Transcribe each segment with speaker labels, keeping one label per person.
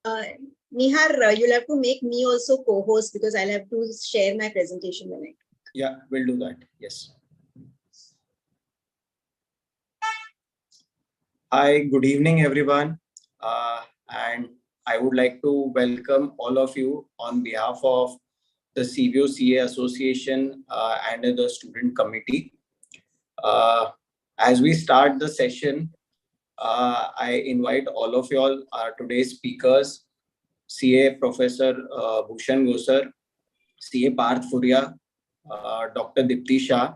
Speaker 1: Nihar, you'll have to make me also co-host because I'll have to share my presentation when I.
Speaker 2: Yeah, we'll do that. Yes. Hi, good evening, everyone. And I would like to welcome all of you on behalf of the CVOCA Association and the student committee. As we start the session, I invite all of you all, today's speakers, CA Professor Bhushan Gosar, CA Parth Furia, Dr. Dipti Shah,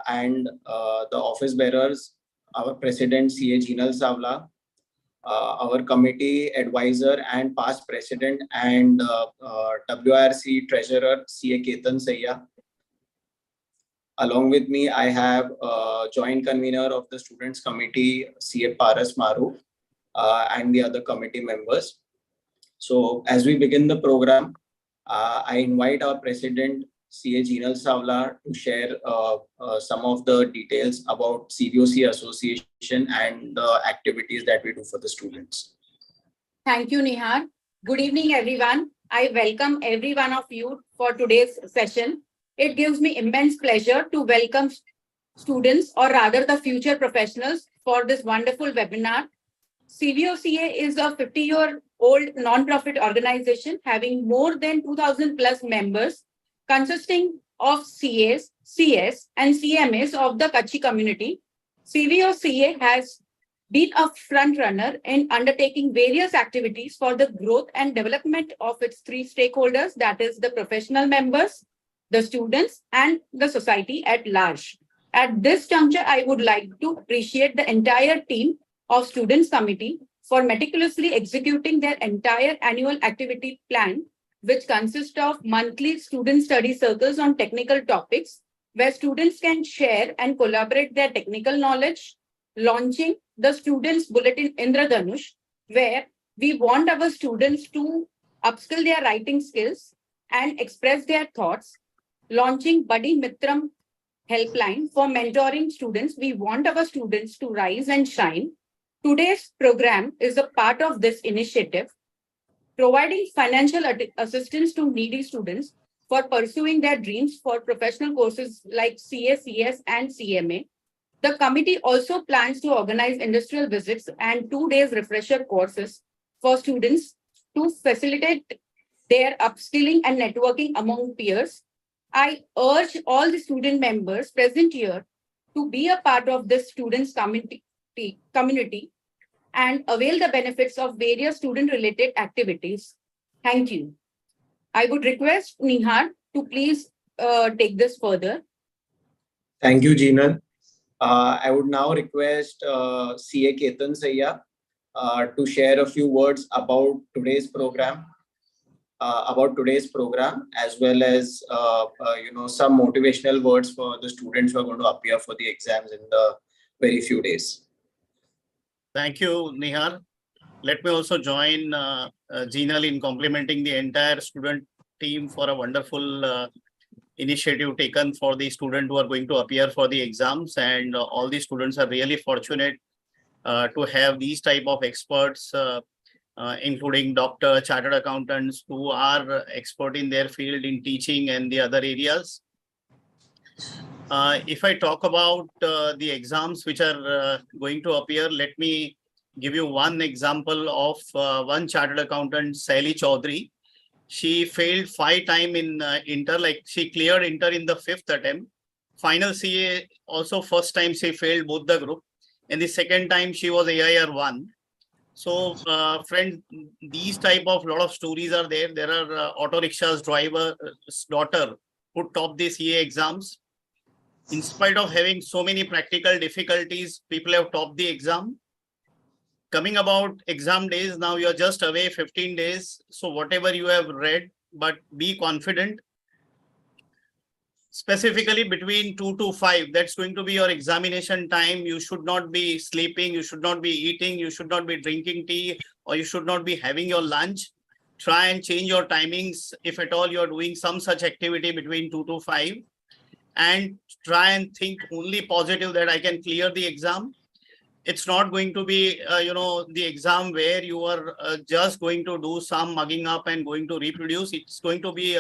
Speaker 2: and the office bearers, our President CA Jinal Savla, our committee advisor and past president and WRC treasurer CA Ketan Sayya. Along with me, I have joint convener of the students committee CA Paras Maru and the other committee members. So as we begin the program, I invite our president CA Jinal Savla to share some of the details about CVOCA Association and the activities that we do for the students.
Speaker 3: Thank you, Nihar. Good evening, everyone. I welcome every one of you for today's session. It gives me immense pleasure to welcome students, or rather the future professionals, for this wonderful webinar. CVOCA is a 50-year-old non-profit organization having more than 2,000 plus members, consisting of CAs, CS, and CMAs of the Kutchi community. CVOCA has been a front runner in undertaking various activities for the growth and development of its three stakeholders, that is the professional members, the students, and the society at large. At this juncture, I would like to appreciate the entire team of Students Committee for meticulously executing their entire annual activity plan, which consists of monthly student study circles on technical topics, where students can share and collaborate their technical knowledge, launching the Students Bulletin Indradhanush, where we want our students to upskill their writing skills and express their thoughts, launching Buddy Mitram helpline for mentoring students. We want our students to rise and shine. Today's program is a part of this initiative, providing financial assistance to needy students for pursuing their dreams for professional courses like CA, CS, and CMA. The committee also plans to organize industrial visits and 2 days refresher courses for students to facilitate their upskilling and networking among peers. I urge all the student members present here to be a part of this students community and avail the benefits of various student-related activities. Thank you. I would request Nihar to please take this further.
Speaker 2: Thank you, Jinal. I would now request CA Ketan Sayya to share a few words about today's program. As well as some motivational words for the students who are going to appear for the exams in the very few days.
Speaker 4: Thank you, Nihar. Let me also join Jinal in complimenting the entire student team for a wonderful initiative taken for the students who are going to appear for the exams, and all the students are really fortunate to have these type of experts, including doctor, chartered accountants who are expert in their field in teaching and the other areas. If I talk about the exams which are going to appear, let me give you one example of one chartered accountant, Saili Chaudhary. She failed 5 times in inter, like she cleared inter in the 5th attempt. Final CA also first time she failed both the group, and the second time she was AIR 1. So friends, these type of lot of stories are there. There are auto rickshaws driver's daughter who topped the CA exams. In spite of having so many practical difficulties, people have topped the exam. Coming about exam days, now you are just away 15 days. So whatever you have read, but be confident. Specifically between 2 to 5, that's going to be your examination time. You should not be sleeping, you should not be eating, you should not be drinking tea, or you should not be having your lunch. Try and change your timings if at all you are doing some such activity between 2 to 5. and try and think only positive that I can clear the exam. It's not going to be, the exam where you are just going to do some mugging up and going to reproduce. It's going to be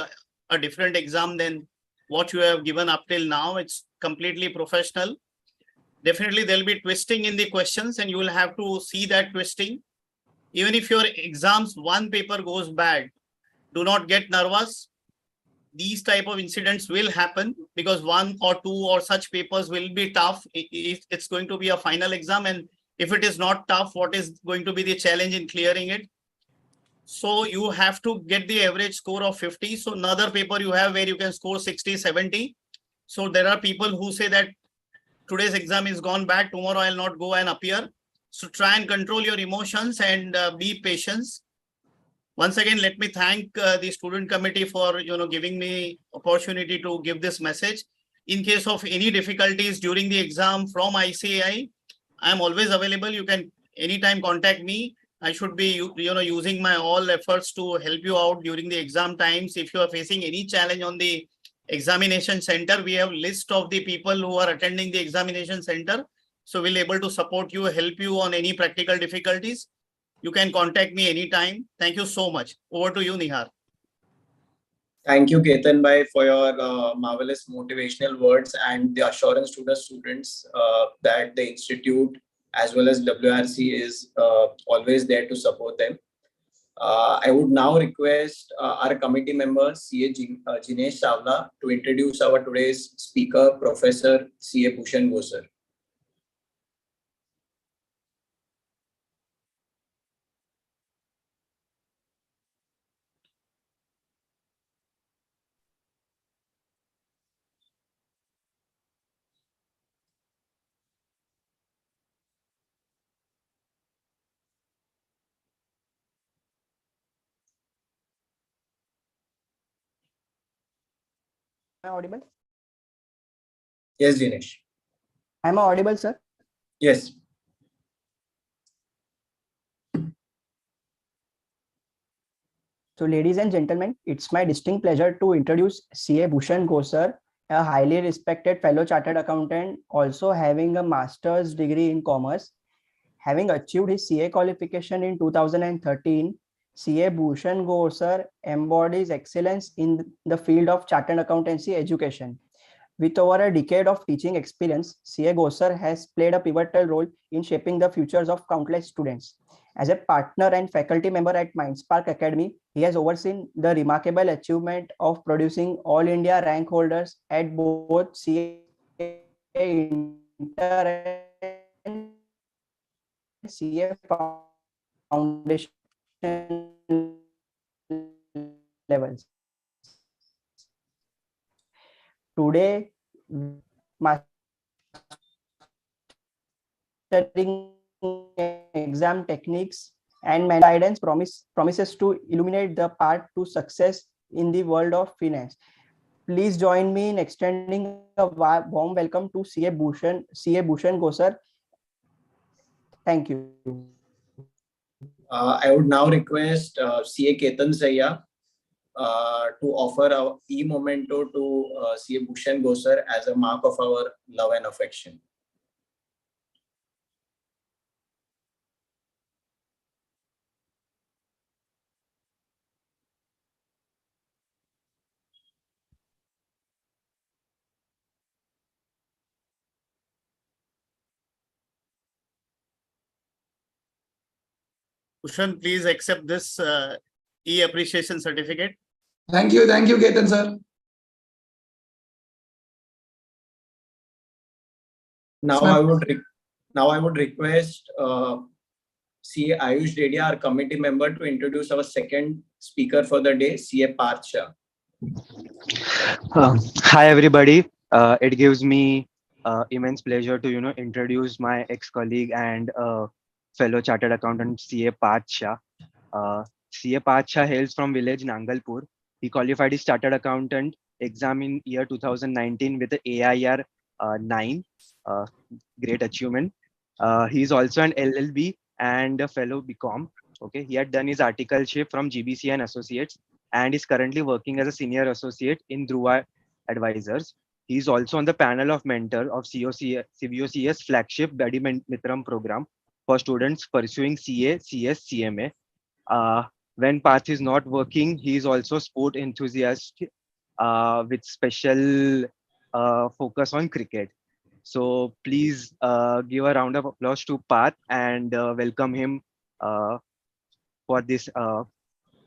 Speaker 4: a different exam than what you have given up till now. It's completely professional. Definitely there'll be twisting in the questions and you will have to see that twisting. Even if your exams, one paper goes bad, do not get nervous. These type of incidents will happen because one or two or such papers will be tough. It's going to be a final exam, and if it is not tough, what is going to be the challenge in clearing it? So you have to get the average score of 50. So another paper you have where you can score 60, 70. So there are people who say that today's exam is gone bad, tomorrow I'll not go and appear. So try and control your emotions and be patient. Once again, let me thank the student committee for giving me opportunity to give this message. In case of any difficulties during the exam from ICAI, I am always available. You can anytime contact me. I should be using my all efforts to help you out during the exam times. If you are facing any challenge on the examination center, we have list of the people who are attending the examination center. So we'll able to support you, help you on any practical difficulties. You can contact me anytime. Thank you so much. Over to you, Nihar.
Speaker 2: Thank you, Ketan Bhai, for your marvelous motivational words and the assurance to the students that the Institute as well as WRC is always there to support them. I would now request our committee member, CA Jinesh Savla, to introduce our today's speaker, Professor CA Bhushan Gosar.
Speaker 5: Am I audible?
Speaker 2: Yes, Jinesh.
Speaker 5: Am I audible, sir?
Speaker 2: Yes.
Speaker 5: So, ladies and gentlemen, it's my distinct pleasure to introduce CA Bhushan Gosar, a highly respected fellow chartered accountant, also having a master's degree in commerce. Having achieved his CA qualification in 2013, CA Bhushan Gosar embodies excellence in the field of chartered accountancy education. With over a decade of teaching experience, CA Gosar has played a pivotal role in shaping the futures of countless students. As a partner and faculty member at Mindspark Academy, he has overseen the remarkable achievement of producing all India rank holders at both CA Inter and CA Foundation levels. Today, mastering exam techniques and guidance promises to illuminate the path to success in the world of finance. Please join me in extending a warm welcome to CA Bhushan Gosar. Thank you.
Speaker 2: I would now request CA Ketan Sayya to offer our e-memento to CA Bhushan Gosar as a mark of our love and affection.
Speaker 4: Bhushan, please accept this e-appreciation certificate.
Speaker 6: Thank you, Ketan sir.
Speaker 2: Now I would request CA Ayush Dedia, our committee member, to introduce our second speaker for the day, CA Parth Shah.
Speaker 7: Hi everybody. It gives me immense pleasure to introduce my ex-colleague and fellow chartered accountant CA Parth Shah. CA Parth Shah hails from village Nangalpur. He qualified his chartered accountant exam in year 2019 with the AIR 9. Great achievement. He is also an LLB and a fellow BCom. Okay, he had done his articleship from GBC and Associates and is currently working as a senior associate in Dhruva Advisors. He is also on the panel of mentor of CVOC's flagship Buddy Mitram program for students pursuing CA, CS, CMA. When Path is not working, he is also sport enthusiast with special focus on cricket. So please give a round of applause to Path and welcome him for this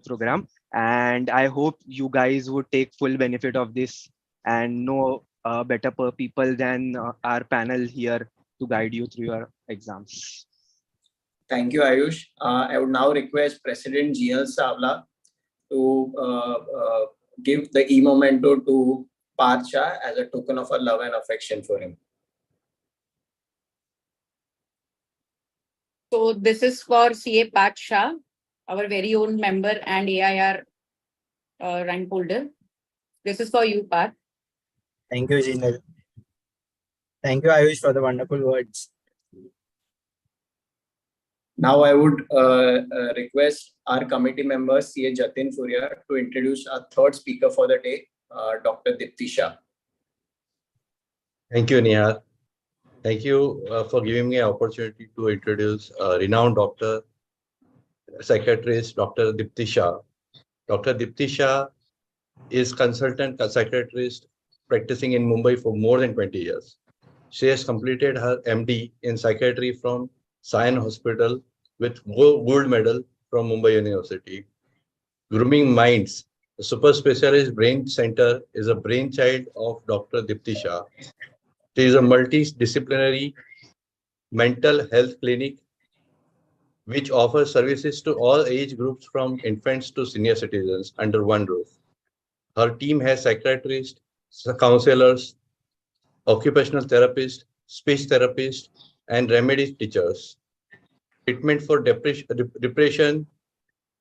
Speaker 7: program. And I hope you guys would take full benefit of this and know better people than our panel here to guide you through your exams.
Speaker 2: Thank you, Ayush. I would now request President GL Savla to give the e-memento to Parth Shah as a token of our love and affection for him.
Speaker 3: So this is for CA Parth Shah, our very own member and AIR rank holder. This is for you, Parth.
Speaker 8: Thank you, Jinal. Thank you, Ayush, for the wonderful words.
Speaker 2: Now I would request our committee member, CA Jatin Furia, to introduce our third speaker for the day, Dr. Dipti Shah.
Speaker 9: Thank you, Nihar. Thank you for giving me an opportunity to introduce renowned doctor, psychiatrist, Dr. Dipti Shah. Dr. Dipti Shah is consultant psychiatrist practicing in Mumbai for more than 20 years. She has completed her MD in psychiatry from Sion Hospital with gold medal from Mumbai University. Grooming Minds, the super specialist brain center, is a brainchild of Dr. Dipti Shah. She is a multidisciplinary mental health clinic which offers services to all age groups from infants to senior citizens under one roof. Her team has psychiatrists, counselors, occupational therapists, speech therapists, and remedy teachers. Treatment for depression,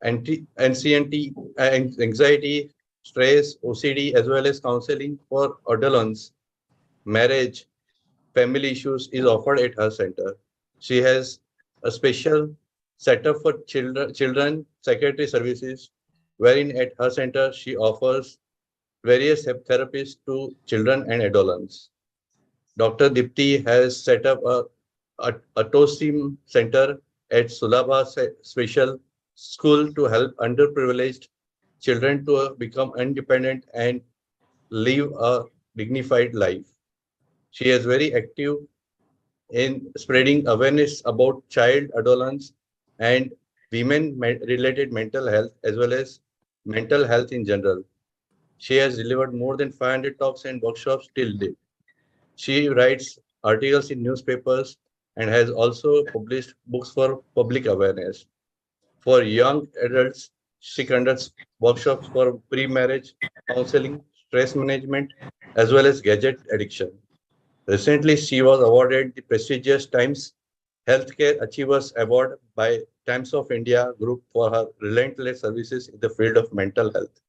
Speaker 9: anxiety, stress, OCD, as well as counseling for adolescents, marriage, family issues is offered at her center. She has a special setup for children psychiatry services, wherein at her center she offers various therapies to children and adolescents. Dr. Dipti has set up a TOSIM center at Sulabha Special School to help underprivileged children to become independent and live a dignified life. She is very active in spreading awareness about child, adolescents, and women-related mental health, as well as mental health in general. She has delivered more than 500 talks and workshops till date. She writes articles in newspapers and has also published books for public awareness. For young adults, she conducts workshops for pre-marriage counseling, stress management, as well as gadget addiction. Recently, she was awarded the prestigious Times Healthcare Achievers Award by Times of India Group for her relentless services in the field of mental health.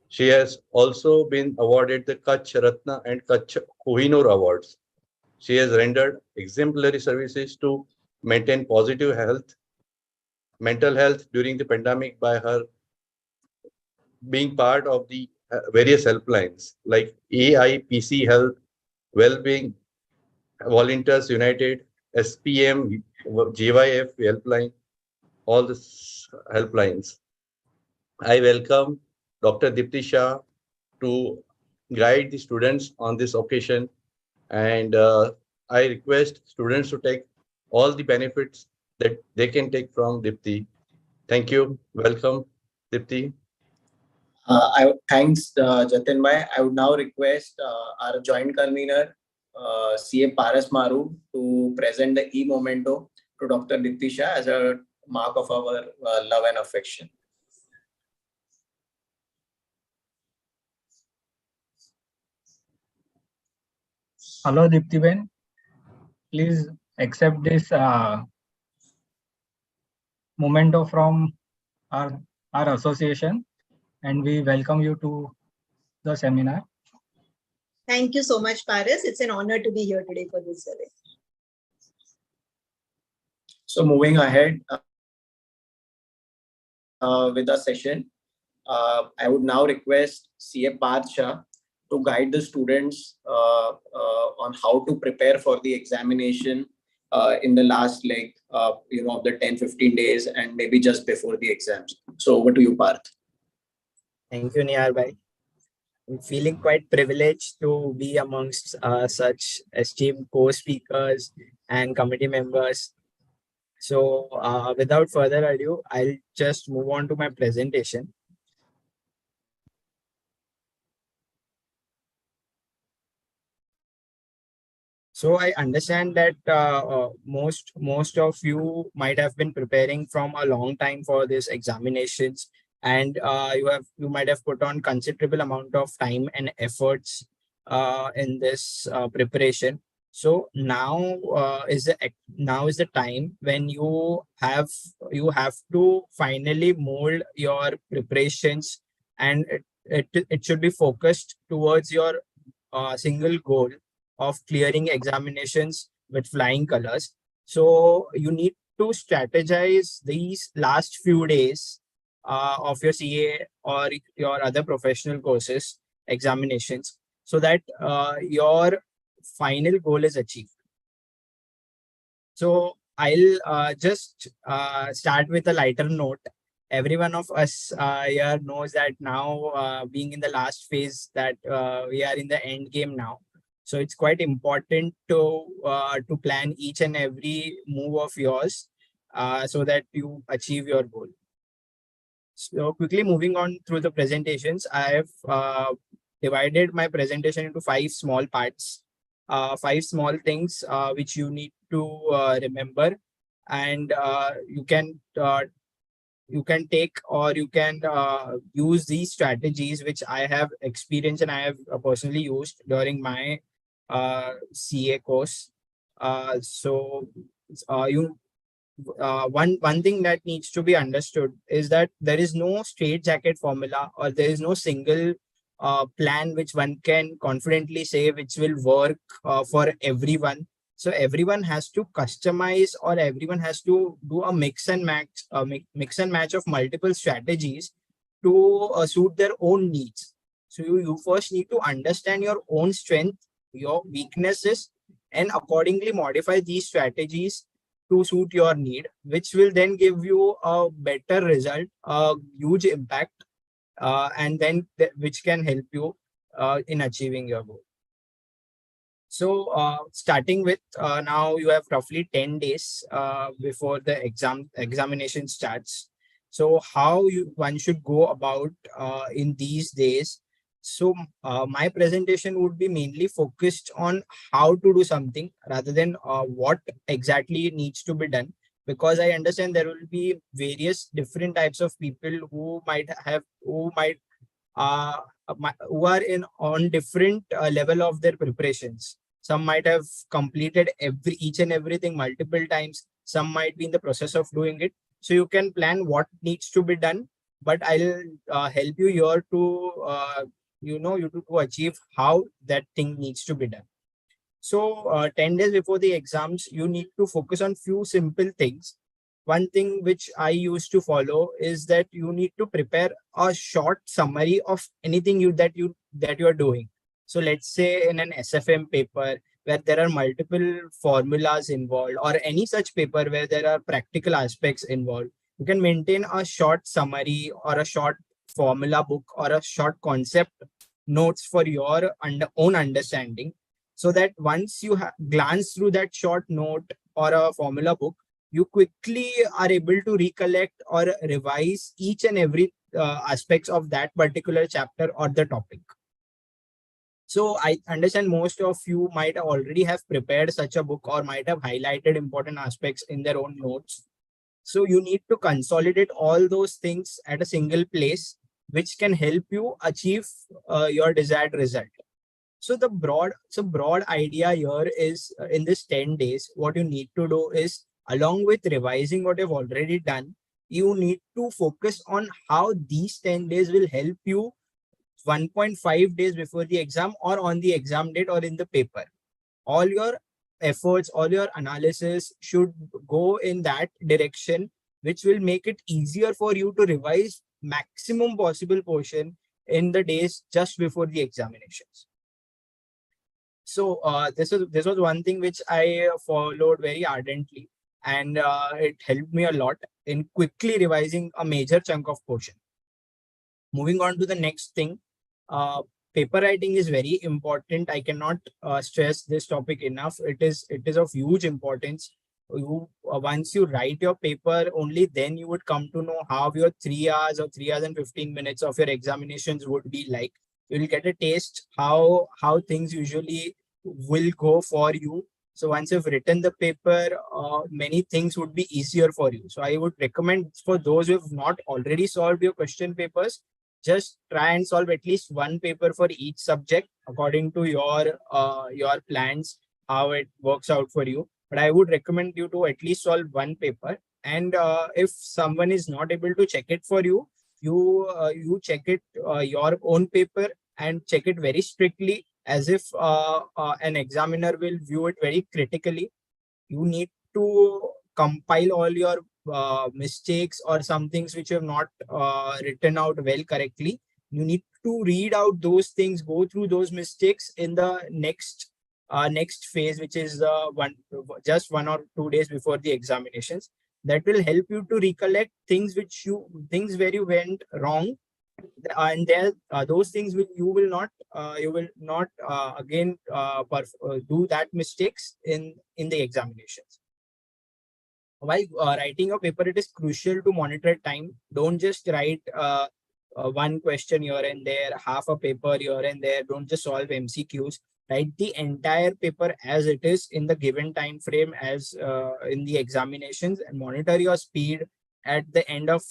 Speaker 9: She has also been awarded the Kutch Ratna and Kutch Kohinoor Awards. She has rendered exemplary services to maintain positive health, mental health during the pandemic by her being part of the various helplines like AIPC Health, Wellbeing, Volunteers United, SPM, JYF helpline, all the helplines. I welcome Dr. Dipti Shah to guide the students on this occasion, and I request students to take all the benefits that they can take from Dipti. Thank you. Welcome, Dipti.
Speaker 2: Thanks, Jatin Bhai. I would now request our joint convener, CA Paras Maru, to present the e-memento to Dr. Dipti Shah as a mark of our love and affection.
Speaker 10: Hello, Dipti Ben. Please accept this memento from our association, and we welcome you to the seminar.
Speaker 1: Thank you so much, Paras. It's an honor to be here today for this survey.
Speaker 2: So moving ahead with our session, I would now request CA Parth Shah to guide the students on how to prepare for the examination in the last leg, of the 10-15 days and maybe just before the exams. So over to you, Parth.
Speaker 8: Thank you, Nihar bhai. I'm feeling quite privileged to be amongst such esteemed co-speakers and committee members. So without further ado, I'll just move on to my presentation. So I understand that most of you might have been preparing from a long time for these examinations, and you might have put on considerable amount of time and efforts in this preparation. So now is the time when you have to finally mold your preparations, and it should be focused towards your single goal of clearing examinations with flying colors. So you need to strategize these last few days of your CA or your other professional courses examinations, so that your final goal is achieved. So I'll just start with a lighter note. Every one of us here knows that now, being in the last phase, that we are in the end game now. So it's quite important to plan each and every move of yours so that you achieve your goal. So quickly moving on through the presentations, I have divided my presentation into 5 small parts, 5 small things which you need to remember, and you can take, or you can use these strategies which I have experienced and I have personally used during my CA course. One thing that needs to be understood is that there is no straitjacket formula, or there is no single plan which one can confidently say which will work for everyone. So everyone has to customize, or everyone has to do a mix and match of multiple strategies to suit their own needs. So you first need to understand your own strength, your weaknesses, and accordingly modify these strategies to suit your need, which will then give you a better result, a huge impact, and then which can help you in achieving your goal. So starting with now, you have roughly 10 days before the examination starts. So how one should go about in these days. So my presentation would be mainly focused on how to do something rather than what exactly needs to be done, because I understand there will be various different types of people who are in on different level of their preparations. Some might have completed each and everything multiple times. Some might be in the process of doing it. So you can plan what needs to be done, but I'll help you here to to achieve how that thing needs to be done. So 10 days before the exams, you need to focus on few simple things. One thing which I used to follow is that you need to prepare a short summary of anything that you are doing. So let's say in an SFM paper where there are multiple formulas involved, or any such paper where there are practical aspects involved, you can maintain a short summary or a short formula book or a short concept notes for your own understanding, so that once you glance through that short note or a formula book, you quickly are able to recollect or revise each and every aspects of that particular chapter or the topic. So I understand most of you might already have prepared such a book, or might have highlighted important aspects in their own notes. So you need to consolidate all those things at a single place, which can help you achieve your desired result. So the broad idea here is, in this 10 days, what you need to do is, along with revising what you've already done, you need to focus on how these 10 days will help you 1.5 days before the exam, or on the exam date, or in the paper. All your efforts, all your analysis should go in that direction, which will make it easier for you to revise maximum possible portion in the days just before the examinations. So this was one thing which I followed very ardently, and it helped me a lot in quickly revising a major chunk of portion. Moving on to the next thing, paper writing is very important. I cannot stress this topic enough. It is of huge importance. Once you write your paper, only then you would come to know how your 3 hours or 3 hours and 15 minutes of your examinations would be like. You will get a taste how things usually will go for you. So once you've written the paper, many things would be easier for you. So I would recommend for those who have not already solved your question papers, just try and solve at least one paper for each subject according to your plans, how it works out for you. But I would recommend you to at least solve one paper. And if someone is not able to check it for you, you check it your own paper and check it very strictly, as if an examiner will view it very critically. You need to compile all your mistakes or some things which you have not written out well correctly. You need to read out those things, go through those mistakes in the next phase, which is just 1 or 2 days before the examinations. That will help you to recollect things where you went wrong, and there those things you will not again do that mistakes in the examinations. While writing your paper, it is crucial to monitor time. Don't just write one question here and there, half a paper here and there. Don't just solve MCQs. Write the entire paper as it is in the given time frame as in the examinations, and monitor your speed at the end of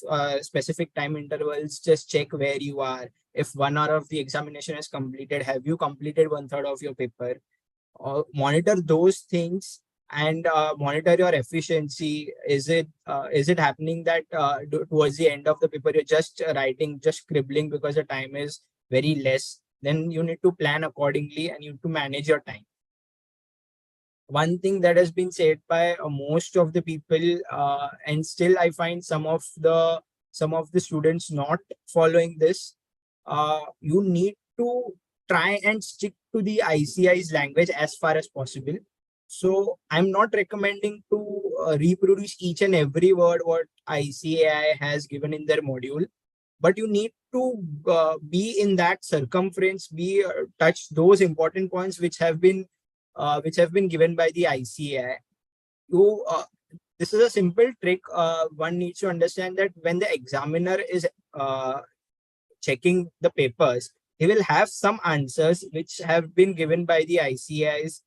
Speaker 8: specific time intervals. Just check where you are. If 1 hour of the examination is completed, have you completed 1/3 of your paper? Monitor those things and monitor your efficiency. Is it happening that towards the end of the paper you're just writing, just scribbling because the time is very less? Then you need to plan accordingly and you need to manage your time. One thing that has been said by most of the people, and still I find some of the students not following this. You need to try and stick to the ICI's language as far as possible. So I'm not recommending to reproduce each and every word what ICAI has given in their module, but you need to be in that circumference, touch those important points which have been given by the ICAI. This is a simple trick. One needs to understand that when the examiner is checking the papers, he will have some answers which have been given by the ICAI's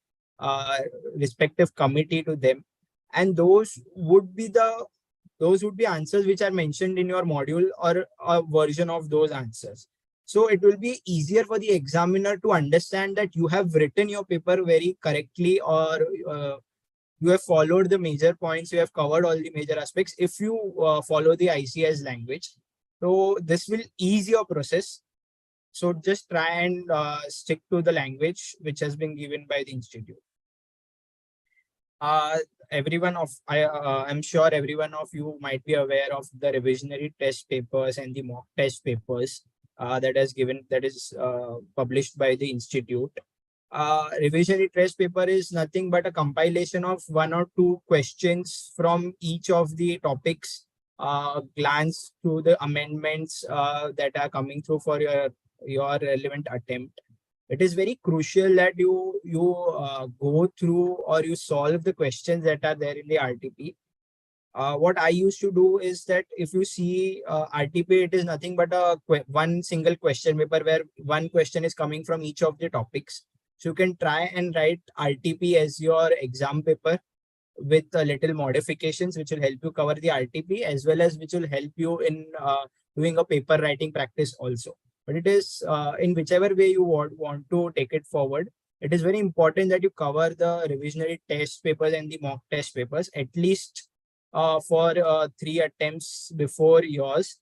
Speaker 8: respective committee to them, and those would be answers which are mentioned in your module or a version of those answers. So it will be easier for the examiner to understand that you have written your paper very correctly, or you have followed the major points, you have covered all the major aspects if you follow the ICAI's language. So this will ease your process. So just try and stick to the language which has been given by the institute. I'm sure everyone of you might be aware of the revisionary test papers and the mock test papers that is published by the institute. Revisionary test paper is nothing but a compilation of 1 or 2 questions from each of the topics. Glance through the amendments that are coming through for your relevant attempt. It is very crucial that you go through or you solve the questions that are there in the RTP. What I used to do is that if you see RTP, it is nothing but one single question paper where one question is coming from each of the topics. So you can try and write RTP as your exam paper with little modifications, which will help you cover the RTP as well as which will help you in doing a paper writing practice also. But it is in whichever way you want to take it forward, it is very important that you cover the revisionary test papers and the mock test papers at least for 3 attempts before yours,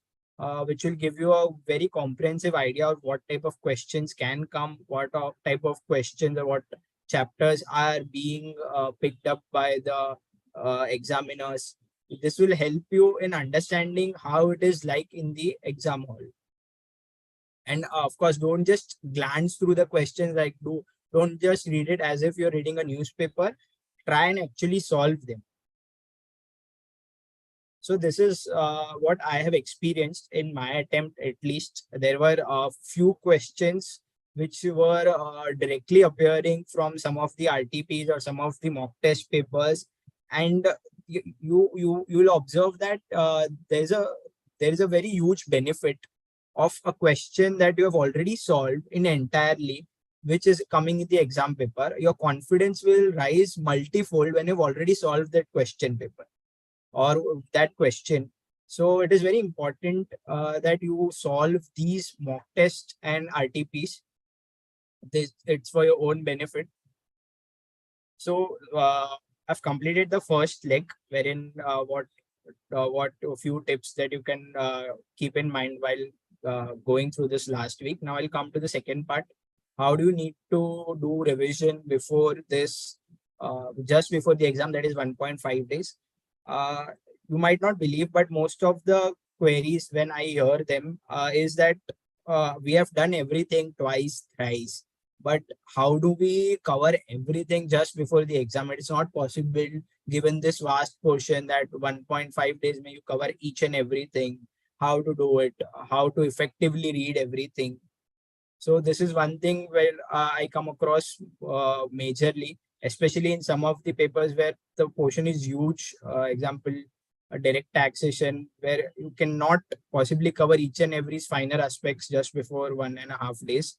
Speaker 8: which will give you a very comprehensive idea of what type of questions can come, what type of questions or what chapters are being picked up by the examiners. This will help you in understanding how it is like in the exam hall. And of course, don't just glance through the questions, like don't just read it as if you're reading a newspaper. Try and actually solve them. So this is what I have experienced in my attempt. At least there were a few questions which were directly appearing from some of the RTPs or some of the mock test papers, and you'll observe that there is a very huge benefit of a question that you have already solved in entirely, which is coming in the exam paper. Your confidence will rise multifold when you've already solved that question paper or that question. So it is very important that you solve these mock tests and RTPs. It's for your own benefit. So I've completed the first leg, wherein what a few tips that you can keep in mind while going through this last week. Now I'll come to the second part. How do you need to do revision before this, just before the exam, that is 1.5 days? You might not believe, but most of the queries when I hear them is that we have done everything twice, thrice. But how do we cover everything just before the exam? It's not possible given this vast portion that 1.5 days may you cover each and everything, how to do it, how to effectively read everything. So this is one thing where I come across majorly, especially in some of the papers where the portion is huge. Example, a direct taxation, where you cannot possibly cover each and every finer aspects just before 1.5 days.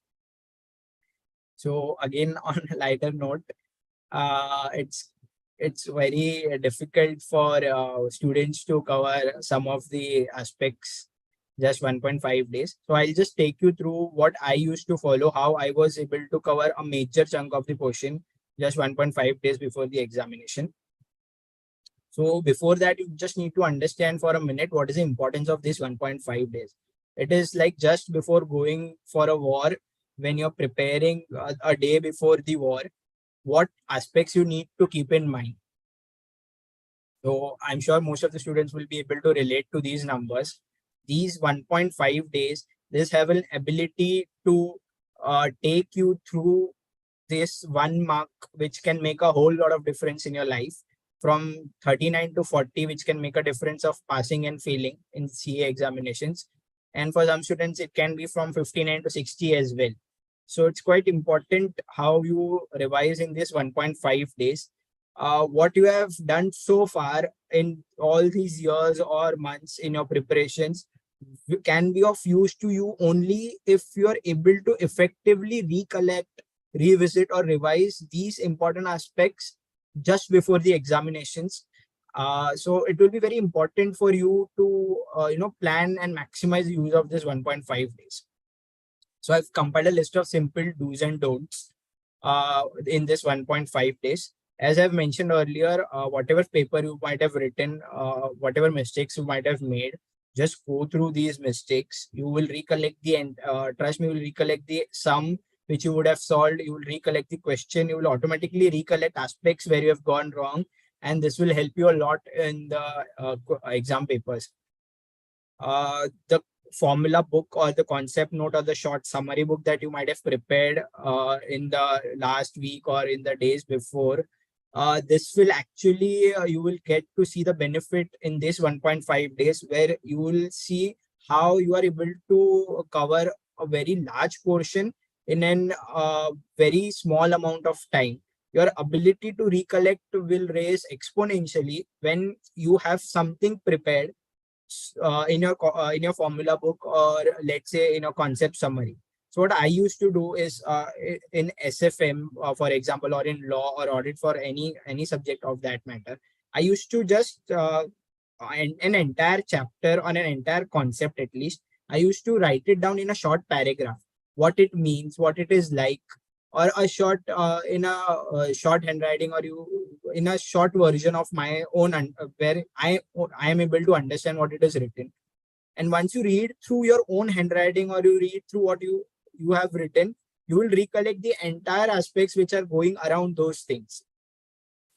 Speaker 8: So again, on a lighter note, it's very difficult for students to cover some of the aspects just 1.5 days. So I'll just take you through what I used to follow, how I was able to cover a major chunk of the portion just 1.5 days before the examination. So before that, you just need to understand for a minute what is the importance of this 1.5 days. It is like just before going for a war, when you're preparing a day before the war, what aspects you need to keep in mind. So I'm sure most of the students will be able to relate to these numbers. These 1.5 days, this have an ability to take you through this 1 mark, which can make a whole lot of difference in your life, from 39 to 40, which can make a difference of passing and failing in CA examinations. And for some students, it can be from 59 to 60 as well. So it's quite important how you revise in this 1.5 days. What you have done so far in all these years or months in your preparations can be of use to you only if you are able to effectively recollect, revisit, or revise these important aspects just before the examinations. So it will be very important for you to plan and maximize the use of this 1.5 days. So I've compiled a list of simple do's and don'ts in this 1.5 days. As I've mentioned earlier, whatever paper you might have written, whatever mistakes you might have made, just go through these mistakes. You will recollect the end. Trust me, you will recollect the sum which you would have solved. You will recollect the question. You will automatically recollect aspects where you have gone wrong, and this will help you a lot in the exam papers. The formula book or the concept note or the short summary book that you might have prepared in the last week or in the days before, this will actually, you will get to see the benefit in this 1.5 days, where you will see how you are able to cover a very large portion in a very small amount of time. Your ability to recollect will raise exponentially when you have something prepared in your formula book, or let's say in a concept summary. So what I used to do is in SFM, for example, or in law or audit, for any subject of that matter, I used to just an entire chapter on an entire concept at least, I used to write it down in a short paragraph, what it means, what it is like, or a short in a short handwriting, or in a short version of my own, where I am able to understand what it is written. And once you read through your own handwriting, or you read through what you have written, you will recollect the entire aspects which are going around those things.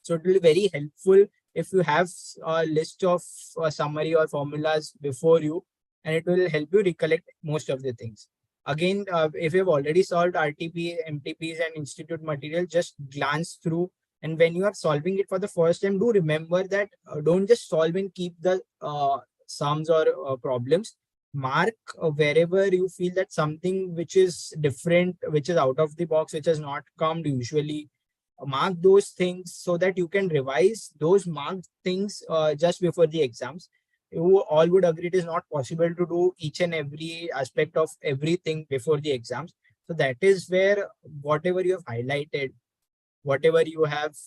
Speaker 8: So it will be very helpful if you have a list of summary or formulas before you, and it will help you recollect most of the things. Again, if you've already solved RTP, MTPs and institute material, just glance through. And when you are solving it for the first time, do remember that don't just solve and keep the sums or problems. Mark wherever you feel that something which is different, which is out of the box, which has not come usually. Mark those things so that you can revise those marked things just before the exams. You all would agree it is not possible to do each and every aspect of everything before the exams. So that is where whatever you have highlighted, whatever you have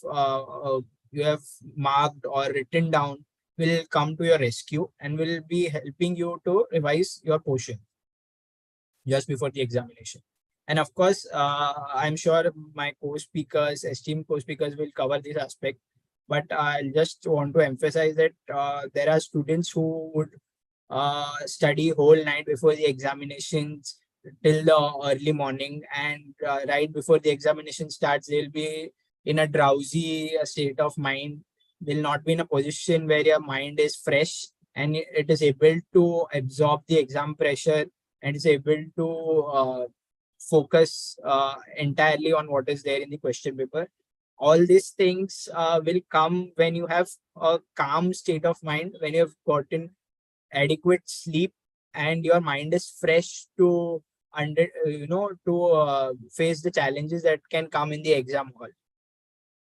Speaker 8: marked or written down will come to your rescue and will be helping you to revise your portion just before the examination. And of course, I'm sure my co-speakers, esteemed co-speakers will cover this aspect. But I just want to emphasize that there are students who would study whole night before the examinations till the early morning, and right before the examination starts, they'll be in a drowsy state of mind. They'll not be in a position where your mind is fresh and it is able to absorb the exam pressure and is able to focus entirely on what is there in the question paper. All these things will come when you have a calm state of mind, when you have gotten adequate sleep and your mind is fresh to face the challenges that can come in the exam hall.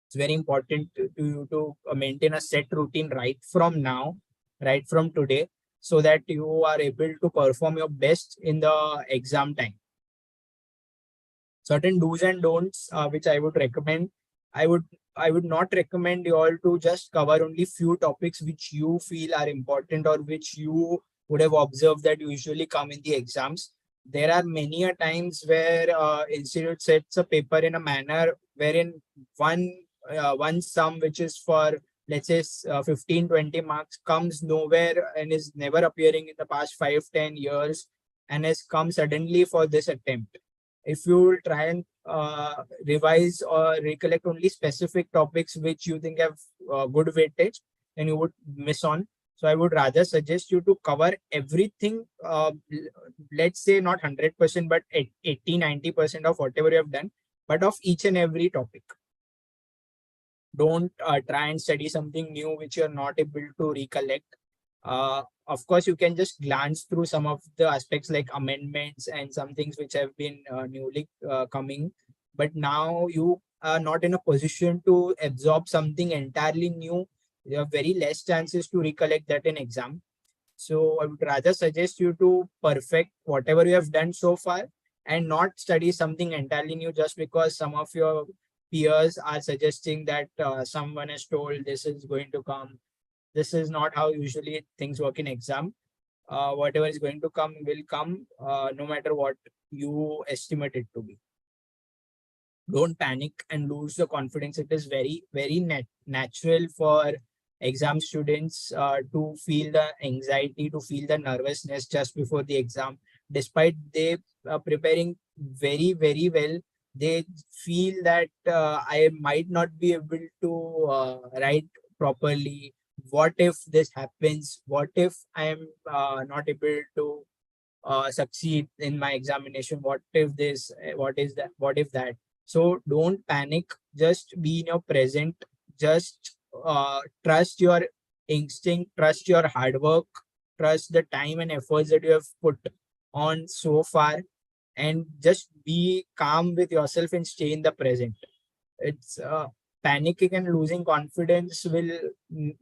Speaker 8: It's very important to maintain a set routine right from now, right from today, so that you are able to perform your best in the exam time. Certain do's and don'ts which I would recommend. I would not recommend you all to just cover only few topics which you feel are important or which you would have observed that usually come in the exams. There are many a times where institute sets a paper in a manner wherein one sum which is for, let's say, 15-20 marks comes nowhere and is never appearing in the past 5-10 years and has come suddenly for this attempt. If you try and revise or recollect only specific topics which you think have good weightage, then you would miss on. So I would rather suggest you to cover everything, let's say not 100%, but 80-90% of whatever you have done, but of each and every topic. Don't try and study something new which you're not able to recollect. Of course, you can just glance through some of the aspects like amendments and some things which have been newly coming. But now you are not in a position to absorb something entirely new. You have very less chances to recollect that in exam. So I would rather suggest you to perfect whatever you have done so far and not study something entirely new just because some of your peers are suggesting that someone has told this is going to come. This is not how usually things work in exam. Whatever is going to come will come no matter what you estimate it to be. Don't panic and lose the confidence. It is very, very natural for exam students to feel the anxiety, to feel the nervousness just before the exam. Despite they preparing very, very well, they feel that I might not be able to write properly. What if this happens? What if I am not able to succeed in my examination? What if this? What is that? What if that? So don't panic. Just be in your present. Just trust your instinct. Trust your hard work. Trust the time and efforts that you have put on so far, and just be calm with yourself and stay in the present. It's panicking and losing confidence will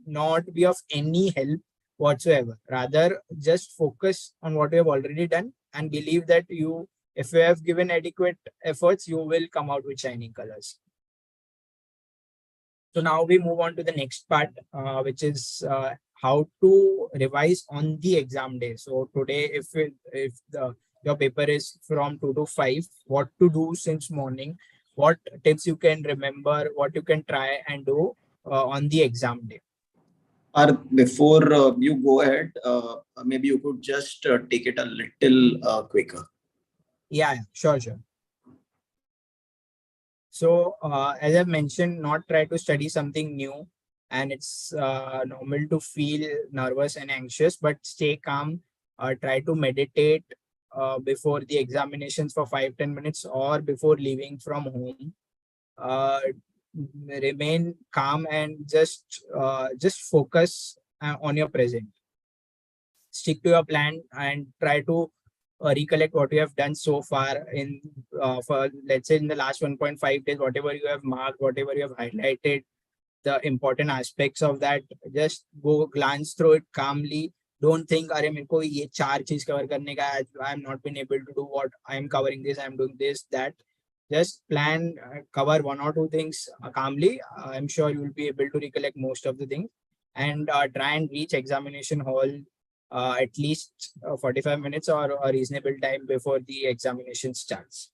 Speaker 8: not be of any help whatsoever. Rather, just focus on what you have already done and believe that if you have given adequate efforts, you will come out with shining colors. So now we move on to the next part, which is how to revise on the exam day. So today, if your paper is from 2 to 5, what to do since morning, what tips you can remember, what you can try and do on the exam day.
Speaker 2: Or before you go ahead, maybe you could just take it a little quicker.
Speaker 8: Yeah, sure. So as I've mentioned, not try to study something new, and it's normal to feel nervous and anxious, but stay calm. Try to meditate. before the examinations for 5-10 minutes or before leaving from home. Remain calm and just focus on your present. Stick to your plan and try to recollect what you have done so far in for, let's say, in the last 1.5 days, whatever you have marked, whatever you have highlighted, the important aspects of that. Just go glance through it calmly. Don't think, "अरे मेरे को ये 4 चीज cover करने का है. I am not been able to do what I am covering this. I am doing this, that." Just plan, cover 1 or 2 things calmly. I'm sure you will be able to recollect most of the things, and try and reach examination hall at least 45 minutes or a reasonable time before the examination starts.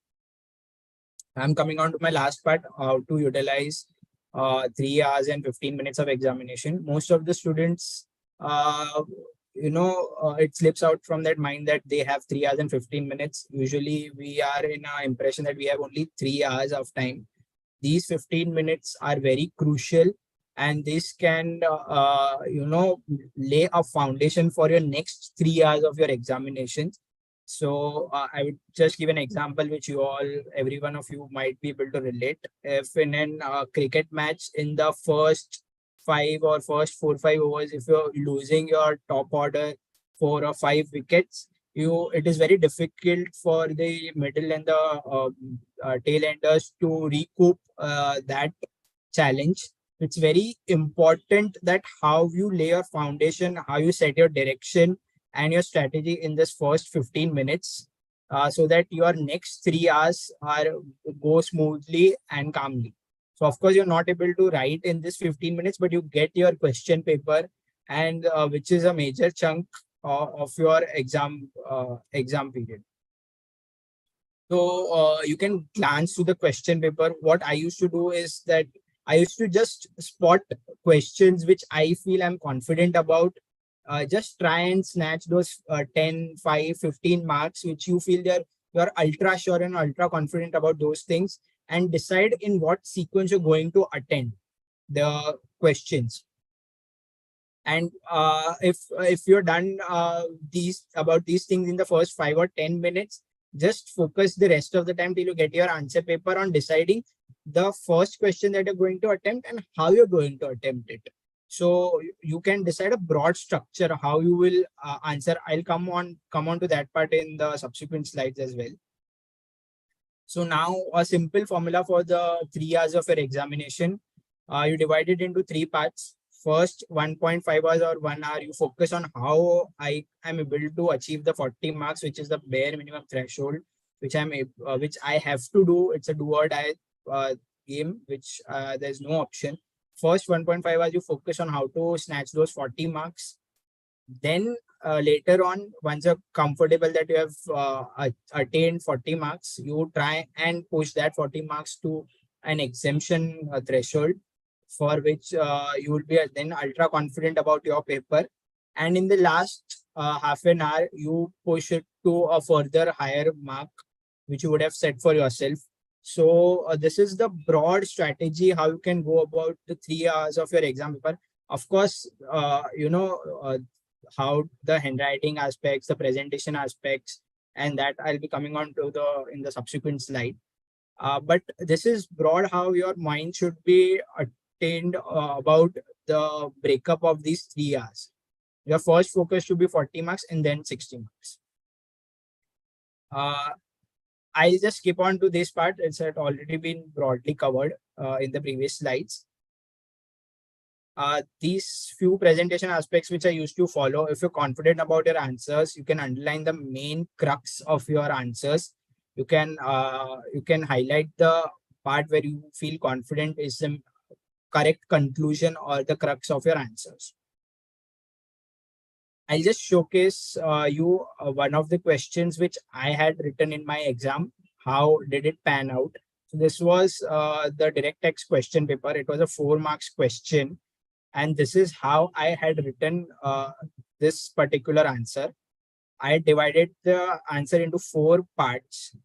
Speaker 8: I'm coming on to my last part, how to utilize 3 hours and 15 minutes of examination. Most of the students, it slips out from that mind that they have 3 hours and 15 minutes. Usually we are in an impression that we have only 3 hours of time. These 15 minutes are very crucial, and this can, lay a foundation for your next 3 hours of your examinations. So I would just give an example which every one of you might be able to relate. If in a cricket match, in the first 5 or first 4-5 overs, if you're losing your top order 4 or 5 wickets, it is very difficult for the middle and the tail enders to recoup that challenge. It's very important that how you lay your foundation, how you set your direction and your strategy in this first 15 minutes, so that your next 3 hours go smoothly and calmly. So of course, you're not able to write in this 15 minutes, but you get your question paper, and which is a major chunk of your exam period. So you can glance to the question paper. What I used to do is that I used to just spot questions which I feel I'm confident about. Just try and snatch those 10, 5, 15 marks which you feel you're ultra sure and ultra confident about those things, and decide in what sequence you're going to attend the questions. And if you're done these things in the first 5 or 10 minutes, just focus the rest of the time till you get your answer paper on deciding the first question that you're going to attempt and how you're going to attempt it. So you can decide a broad structure how you will answer. I'll come on to that part in the subsequent slides as well. So now a simple formula for the 3 hours of your examination. You divide it into 3 parts. First 1.5 hours or 1 hour, you focus on how I am able to achieve the 40 marks, which is the bare minimum threshold, which I have to do. It's a do or die game, which there's no option. First 1.5 hours, you focus on how to snatch those 40 marks. Then later on, once you're comfortable that you have attained 40 marks, you try and push that 40 marks to an exemption threshold, for which you will be then ultra confident about your paper. And in the last half an hour, you push it to a further higher mark, which you would have set for yourself. So this is the broad strategy how you can go about the 3 hours of your exam paper. Of course, how the handwriting aspects, the presentation aspects, and that I'll be coming on to in the subsequent slide. But this is broad how your mind should be attained about the breakup of these 3 hours. Your first focus should be 40 marks and then 60 marks. I'll just skip on to this part. It's already been broadly covered in the previous slides. These few presentation aspects which I used to follow. If you're confident about your answers, you can underline the main crux of your answers. You can highlight the part where you feel confident is the correct conclusion or the crux of your answers. I'll just showcase you one of the questions which I had written in my exam. How did it pan out? So this was the direct text question paper. It was a 4 marks question. And this is how I had written this particular answer. I divided the answer into 4 parts,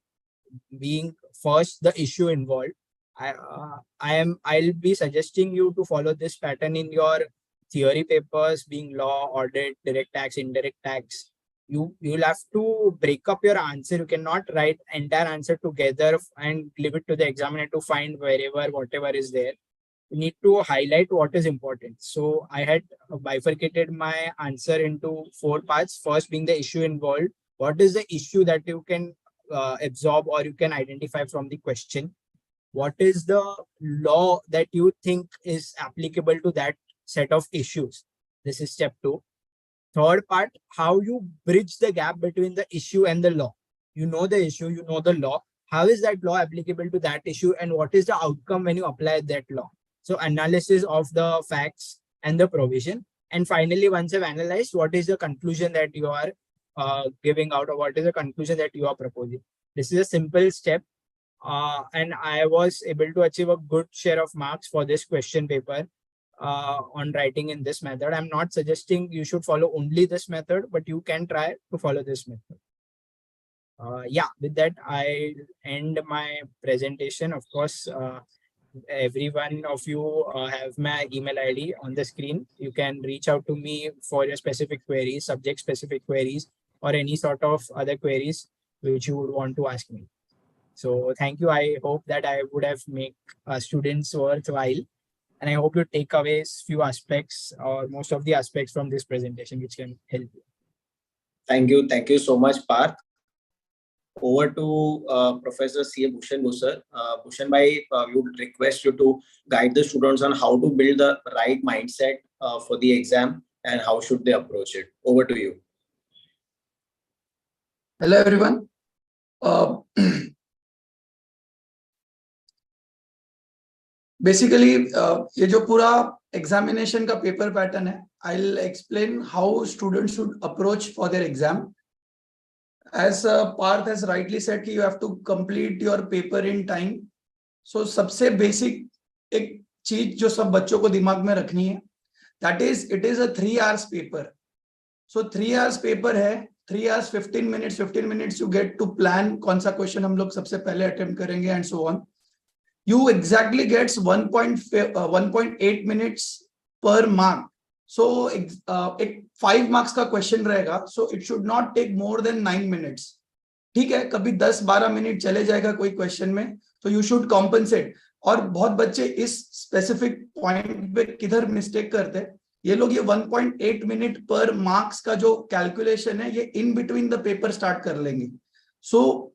Speaker 8: being first the issue involved. I'll be suggesting you to follow this pattern in your theory papers, being law, audit, direct tax, indirect tax, You'll have to break up your answer. You cannot write entire answer together and leave it to the examiner to find whatever is there. You need to highlight what is important. So I had bifurcated my answer into 4 parts. First being the issue involved. What is the issue that you can absorb or you can identify from the question? What is the law that you think is applicable to that set of issues? This is step 2. Third part, how you bridge the gap between the issue and the law. You know the issue, you know the law. How is that law applicable to that issue, and what is the outcome when you apply that law? So analysis of the facts and the provision. And finally, once you've analyzed, what is the conclusion that you are giving out, or what is the conclusion that you are proposing? This is a simple step. And I was able to achieve a good share of marks for this question paper on writing in this method. I'm not suggesting you should follow only this method, but you can try to follow this method. Yeah, with that, I end my presentation. Of course, every one of you have my email ID on the screen. You can reach out to me for your specific queries, subject specific queries, or any sort of other queries which you would want to ask me. So thank you. I hope that I would have made students worthwhile. And I hope you take away few aspects or most of the aspects from this presentation which can help you.
Speaker 2: Thank you. Thank you so much, Parth. Over to Professor C.A. Bhushan Gosar. Bhushan bhai, we would request you to guide the students on how to build the right mindset for the exam and how should they approach it. Over to you.
Speaker 6: Hello, everyone. Basically, ये जो पूरा examination का paper pattern है, I'll explain how students should approach for their exam. As Parth has rightly said, you have to complete your paper in time. So सबसे basic एक चीज जो सब बच्चों को दिमाग में रखनी है, that is, it is a 3 hours paper. So 3 hours paper है, 3 hours 15 minutes you get to plan कौन सा question हम लोग सबसे पहले attempt करेंगे and so on. You exactly gets 1.8 minutes per mark. So 5 marks का question रहेगा. So it should not take more than 9 minutes. ठीक है, कभी 10-12 मिनट चले जाएगा कोई क्वेश्चन में, तो you should compensate. और बहुत बच्चे इस स्पेसिफिक पॉइंट पे किधर मिस्टेक करते हैं, ये लोग ये 1.8 मिनट पर मार्क्स का जो कैलकुलेशन है ये in between the paper start कर लेंगे. सो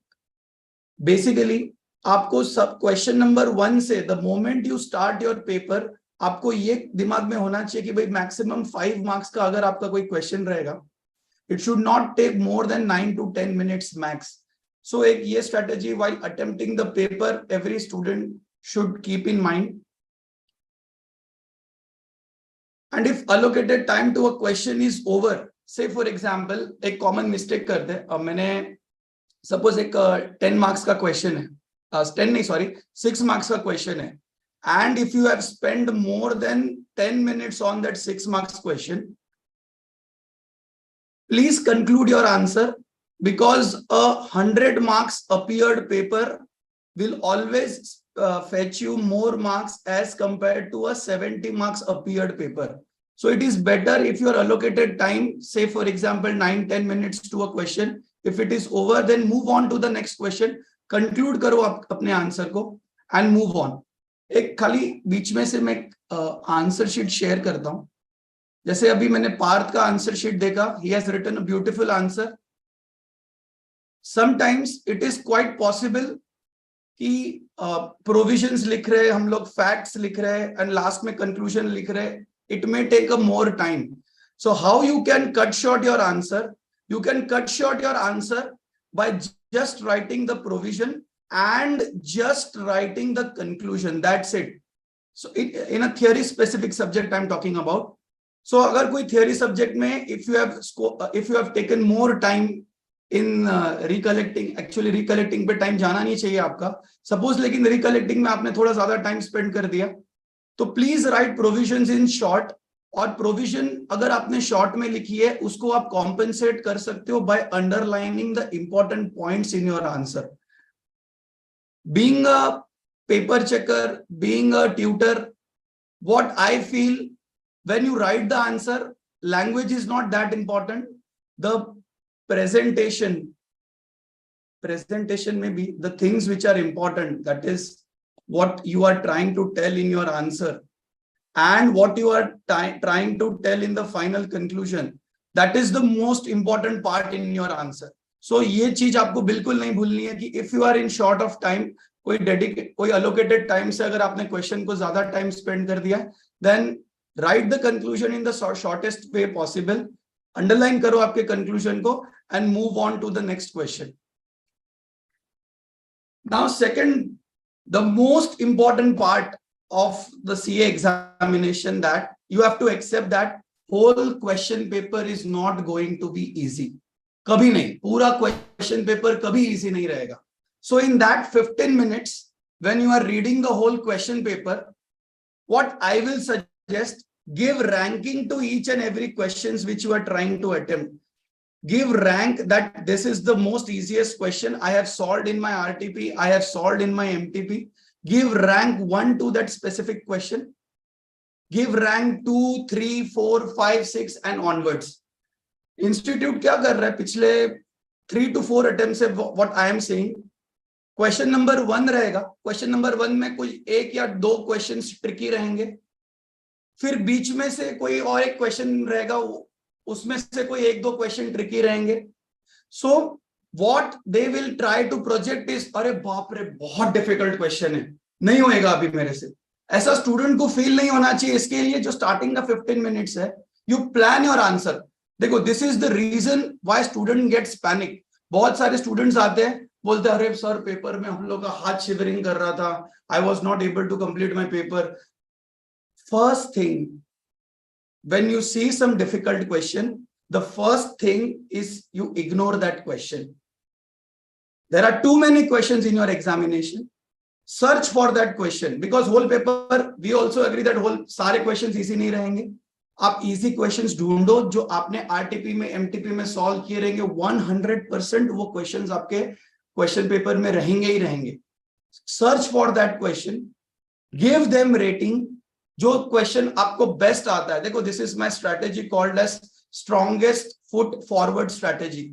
Speaker 6: बेसिकली आपको सब क्वेश्चन नंबर 1 से the moment you start your paper, आपको ये दिमाग में होना चाहिए कि भाई मैक्सिमम 5 मार्क्स का अगर आपका कोई क्वेश्चन रहेगा, it should not take more than 9 to 10 minutes max. So एक ये strategy while attempting the paper every student should keep in mind. And if allocated time to a question is over, say for example एक common mistake करते हैं, अब मैंने suppose एक 10 marks का question है, 6 marks का question है, and if you have spent more than 10 minutes on that 6 marks question, please conclude your answer, because a 100 marks appeared paper will always fetch you more marks as compared to a 70 marks appeared paper. So it is better if you are allocated time, say for example 9-10 minutes to a question. If it is over, then move on to the next question. Conclude करो अपने answer को and move on. एक खाली बीच में से मैं answer sheet share करता हूँ. जैसे अभी मैंने पार्थ का आंसर शीट देखा, he has written a beautiful answer. Sometimes it is quite possible कि प्रोविजंस लिख रहे, हम लोग फैक्ट्स लिख रहे एंड लास्ट में कंक्लूजन लिख रहे, it may take a more time. So how you can cut short your answer? You can cut short your answer by just writing the provision and just writing the conclusion. That's it. So in a theory specific subject I am talking about. So अगर कोई theory subject में if you have taken more time in recollecting, actually recollecting पे time जाना नहीं चाहिए आपका, suppose, लेकिन recollecting में आपने थोड़ा ज्यादा टाइम स्पेंड कर दिया, तो please right provisions in short. और प्रोविजन अगर आपने शॉर्ट में लिखी है उसको आप कॉम्पेंसेट कर सकते हो by underlining the important points in your answer. Being a paper checker, being a tutor, what I feel, when you write the answer, language is not that important. The presentation में भी the things which are important, that is what you are trying to tell in your answer and what you are trying to tell in the final conclusion, that is the most important part in your answer. So ये चीज आपको बिल्कुल नहीं भूलनी है कि if you are in short of time, कोई allocated time से अगर आपने question को ज्यादा time spend कर दिया, then write the conclusion in the shortest way possible, underline करो आपके conclusion को and move on to the next question. Now second, the most important part of the CA examination, that you have to accept that whole question paper is not going to be easy. कभी नहीं, पूरा question paper कभी easy नहीं रहेगा. So in that 15 minutes, when you are reading the whole question paper, what I will suggest, give ranking to each and every questions which you are trying to attempt. Give rank that this is the most easiest question I have solved in my RTP, I have solved in my MTP. Give rank 1 to that specific question. Give rank 2, 3, 4, 5, 6 and onwards. Institute क्या कर रहा है पिछले 3 to 4 attempts से, what I am saying, question number 1 रहेगा. Question number 1 में कोई एक या दो क्वेश्चंस ट्रिकी रहेंगे, फिर बीच में से कोई और एक क्वेश्चन रहेगा, उसमें से कोई एक दो क्वेश्चन ट्रिकी रहेंगे. So what they will try to project is, अरे बाप रे बहुत डिफिकल्ट क्वेश्चन है, नहीं होएगा अभी मेरे से. ऐसा स्टूडेंट को फील नहीं होना चाहिए. इसके लिए जो स्टार्टिंग का 15 मिनट्स है, यू प्लान योर आंसर. देखो, this is the reason why student gets panic. बहुत सारे स्टूडेंट्स आते हैं, बोलते हैं अरे सर पेपर में हम लोग का हाथ शिवरिंग कर रहा था, I was not able to complete my paper. First thing, when you see some difficult question, the first thing is you ignore that question. There are too many questions in your examination. Search for that question, because whole paper, we also agree that whole सारे questions easy नहीं रहेंगे. आप easy questions ढूंढो जो आपने RTP में MTP में solve किए रहेंगे. 100% वो questions आपके question paper में रहेंगे ही रहेंगे. Search for that question, give them rating. जो क्वेश्चन आपको बेस्ट आता है, देखो, this is my strategy called as strongest foot forward strategy.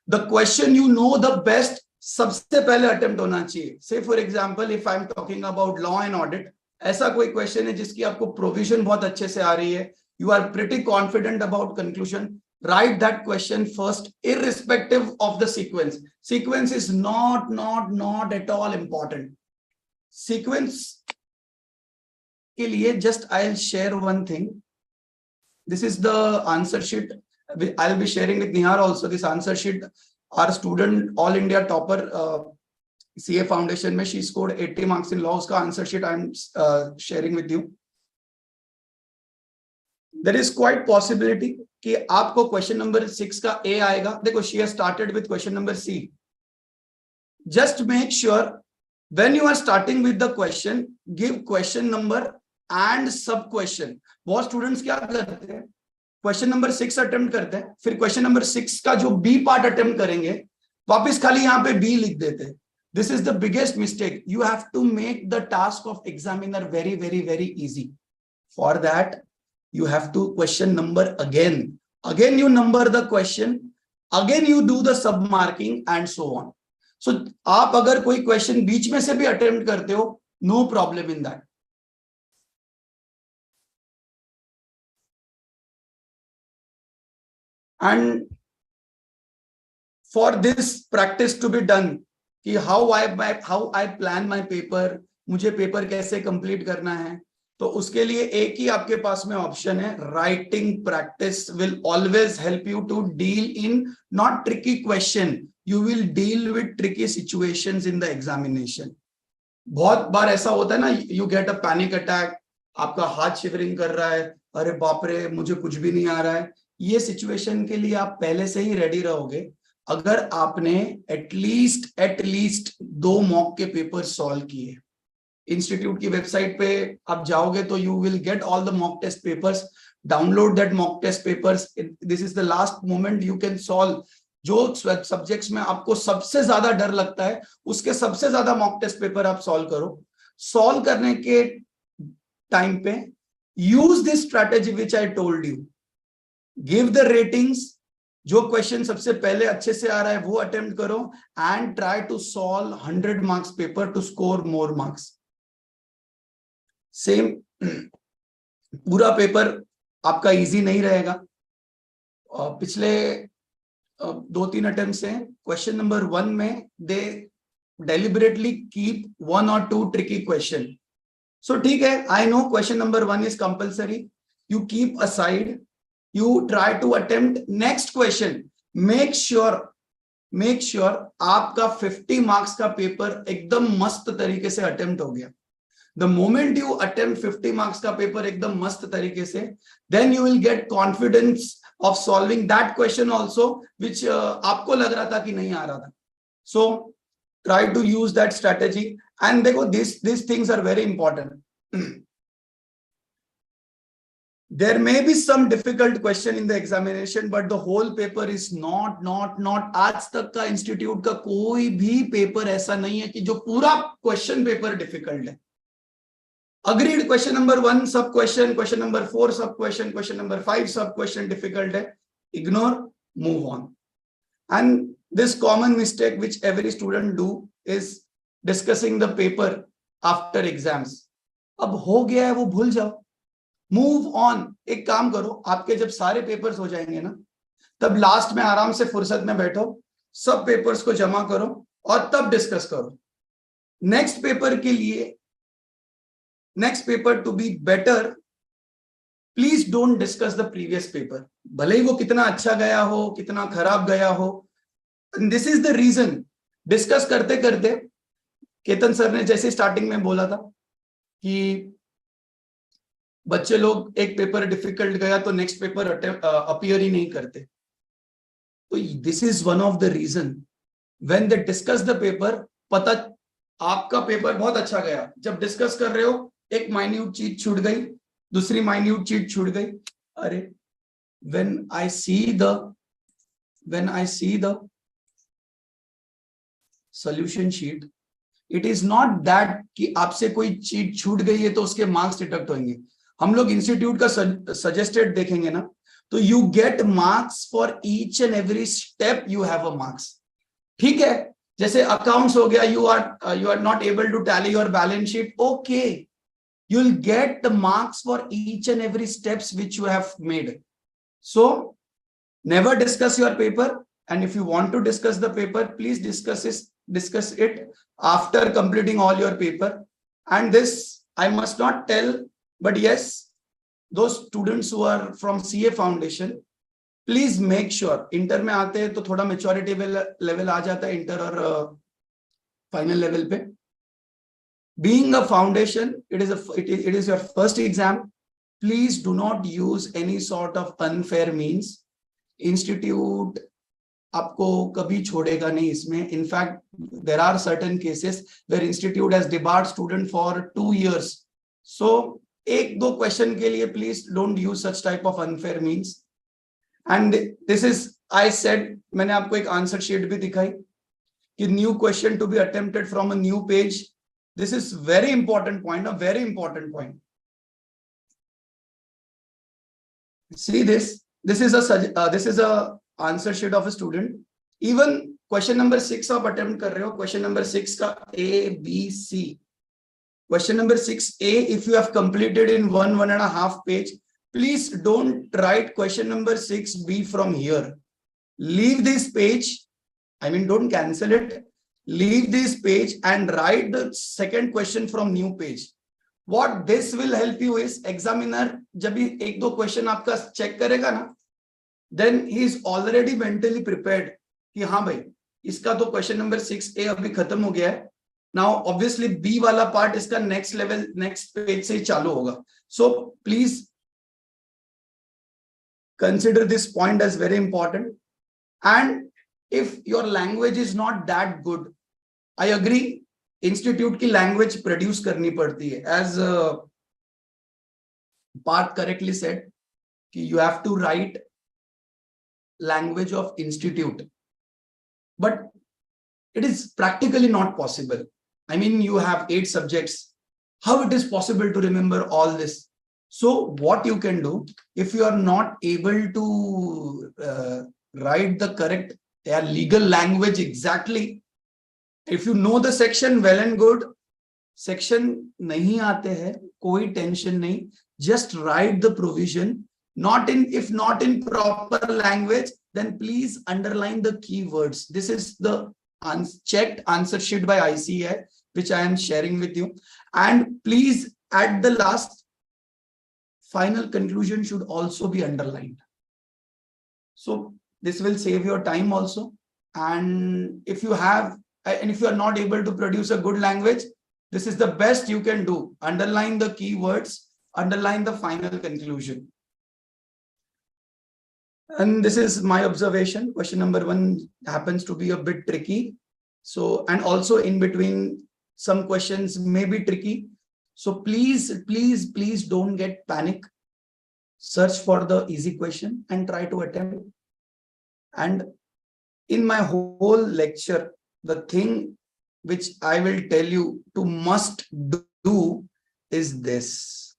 Speaker 6: The question you know the best सबसे पहले अटेम्प्ट होना चाहिए. Say for example, if I am talking about law and audit, ऐसा कोई क्वेश्चन है जिसकी आपको प्रोविजन बहुत अच्छे से आ रही है, you are pretty confident about conclusion, write that question first, irrespective of the sequence. Sequence is not at all important. Sequence के लिए just I'll share one thing. This is the answer sheet. I'll be sharing with Nihar also. This answer sheet, our student all India topper CA foundation में she scored 80 marks in law. उसका answer sheet I'm sharing with you. There is quite possibility कि आपको question number 6 का A आएगा. देखो, she has started with question number C. Just make sure when you are starting with the question, give question number and sub question. बहुत students क्या करते हैं, question number 6 attempt करते हैं, फिर क्वेश्चन नंबर 6 का जो बी पार्ट अटेम्प्ट करेंगे, वापस खाली यहाँ पे बी लिख देते हैं. This is the biggest mistake. You have to make the task of examiner very very very easy. For that you have to question number again you number the question, again you do the sub marking and so on. So आप अगर कोई question बीच में से भी attempt करते हो, no problem in that. And for this practice to be done, कि how I plan my paper, मुझे पेपर कैसे कंप्लीट करना है, तो उसके लिए एक ही आपके पास में ऑप्शन है. Writing practice will always help you to deal in not tricky question, you will deal with tricky situations in the examination. बहुत बार ऐसा होता है ना, you get a panic attack, आपका हाथ शिवरिंग कर रहा है, अरे बाप रे मुझे कुछ भी नहीं आ रहा है. ये सिचुएशन के लिए आप पहले से ही रेडी रहोगे अगर आपने एटलीस्ट 2 मॉक के पेपर सॉल्व किए. इंस्टीट्यूट की वेबसाइट पे आप जाओगे तो you will get all the mock test papers. Download that mock test papers. This is the last moment you can solve. जो सब्जेक्ट्स में आपको सबसे ज्यादा डर लगता है, उसके सबसे ज्यादा मॉक टेस्ट पेपर आप सॉल्व करो. सॉल्व करने के टाइम पे use this strategy which I told you. Give the ratings, जो क्वेश्चन सबसे पहले अच्छे से आ रहा है वो अटेम्प्ट करो and try to solve 100 marks paper to score more marks. Same पूरा पेपर आपका इजी नहीं रहेगा. पिछले 2-3 अटेम्प्ट से क्वेश्चन नंबर 1 में they deliberately keep 1 or 2 tricky question. So ठीक है, I know question number 1 is compulsory. You keep aside, you try to attempt next question. make sure आपका 50 marks का पेपर एकदम मस्त तरीके से अटेम्प्ट हो गया. The moment you attempt 50 marks का पेपर एकदम मस्त तरीके से, then you will get confidence of solving that question also which आपको लग रहा था कि नहीं आ रहा था. So try to use that strategy. And देखो, these things are very important. There may be some difficult question in the examination, but the whole paper is not. आज तक का इंस्टीट्यूट का कोई भी पेपर ऐसा नहीं है कि जो पूरा क्वेश्चन पेपर डिफिकल्ट है. Agreed, question number 1 सब क्वेश्चन, question number 4 सब क्वेश्चन, question number 5 सब क्वेश्चन डिफिकल्ट है. Ignore, move on. And this common mistake which every student do is discussing the paper after exams. अब हो गया है वो भूल जाओ. Move on. एक काम करो, आपके जब सारे पेपर्स हो जाएंगे ना, तब लास्ट में आराम से फुर्सत में बैठो, सब पेपर्स को जमा करो और तब डिस्कस करो. नेक्स्ट पेपर के लिए, next paper to be better, please don't discuss the previous paper. भले ही वो कितना अच्छा गया हो, कितना खराब गया हो. This is the reason. Discuss करते करते, केतन सर ने जैसे स्टार्टिंग में बोला था कि बच्चे लोग एक पेपर डिफिकल्ट गया तो नेक्स्ट पेपर अपीयर ही नहीं करते. तो this is one of the reason. When they discuss the paper, पता आपका पेपर बहुत अच्छा गया, जब डिस्कस कर रहे हो एक माइन्यूट चीज छूट गई, दूसरी माइन्यूट चीज छूट गई. अरे when I see the solution sheet, it is not that कि आपसे कोई चीज छूट गई है तो उसके मार्क्स डिडक्ट होंगे. हम लोग इंस्टीट्यूट का सजेस्टेड देखेंगे ना, तो you get marks for each and every step. You have a marks. ठीक है, जैसे अकाउंट्स हो गया, you are not able to tally your balance sheet, okay, you will get the marks for each and every steps which you have made. So never discuss your paper, and if you want to discuss the paper, please discuss it after completing all your paper. And this I must not tell, but yes, those students who are from CA foundation, please make sure, inter में आते हैं तो थोड़ा maturity level आ जाता है inter और final level पे. Being a foundation, it is your first exam. Please do not use any sort of unfair means. Institute आपको कभी छोड़ेगा नहीं इसमें. In fact there are certain cases where institute has debarred student for 2 years. So 1-2 question के लिए please don't use such type of unfair means. And this is, I said, मैंने आपको एक आंसर शीट भी दिखाई कि new question to be attempted from a new page. This is very important point, a very important point. See this is a answer sheet of a student. Even question number 6 आप attempt कर रहे हो, question number 6 का ABC, question number 6A, if you have completed in 1.5 page, please don't write question number 6B from here. Leave this page, I mean don't cancel it, leave this page and write the second question from new page. What this will help you is, examiner जब भी 1-2 question आपका check करेगा ना, then he is already mentally prepared कि हाँ भाई, इसका तो क्वेश्चन नंबर 6A अभी खत्म हो गया है. नाउ ऑब्वियसली B वाला पार्ट इसका नेक्स्ट लेवल, नेक्स्ट पेज से ही चालू होगा. So please consider this point as very important. And if your language is not that good, I agree, institute की लैंग्वेज प्रोड्यूस करनी पड़ती है. एज पार्थ करेक्टली सेड कि you have to write language of institute, but it is practically not possible. I mean, you have 8 subjects. How it is possible to remember all this? So what you can do, if you are not able to write the correct legal language exactly. If you know the section, well and good. Section nahi aate hai, koi tension nahi. Just write the provision. If not in proper language, then please underline the keywords. This is the checked answer sheet by ICAI, which I am sharing with you. And please, at the last, final conclusion should also be underlined. So this will save your time also. And if you are not able to produce a good language, this is the best you can do. Underline the keywords, underline the final conclusion. And this is my observation. Question number 1 happens to be a bit tricky. So, and also in between, some questions may be tricky. So please don't get panic. Search for the easy question and try to attempt. And in my whole lecture, the thing which I will tell you to must do is this.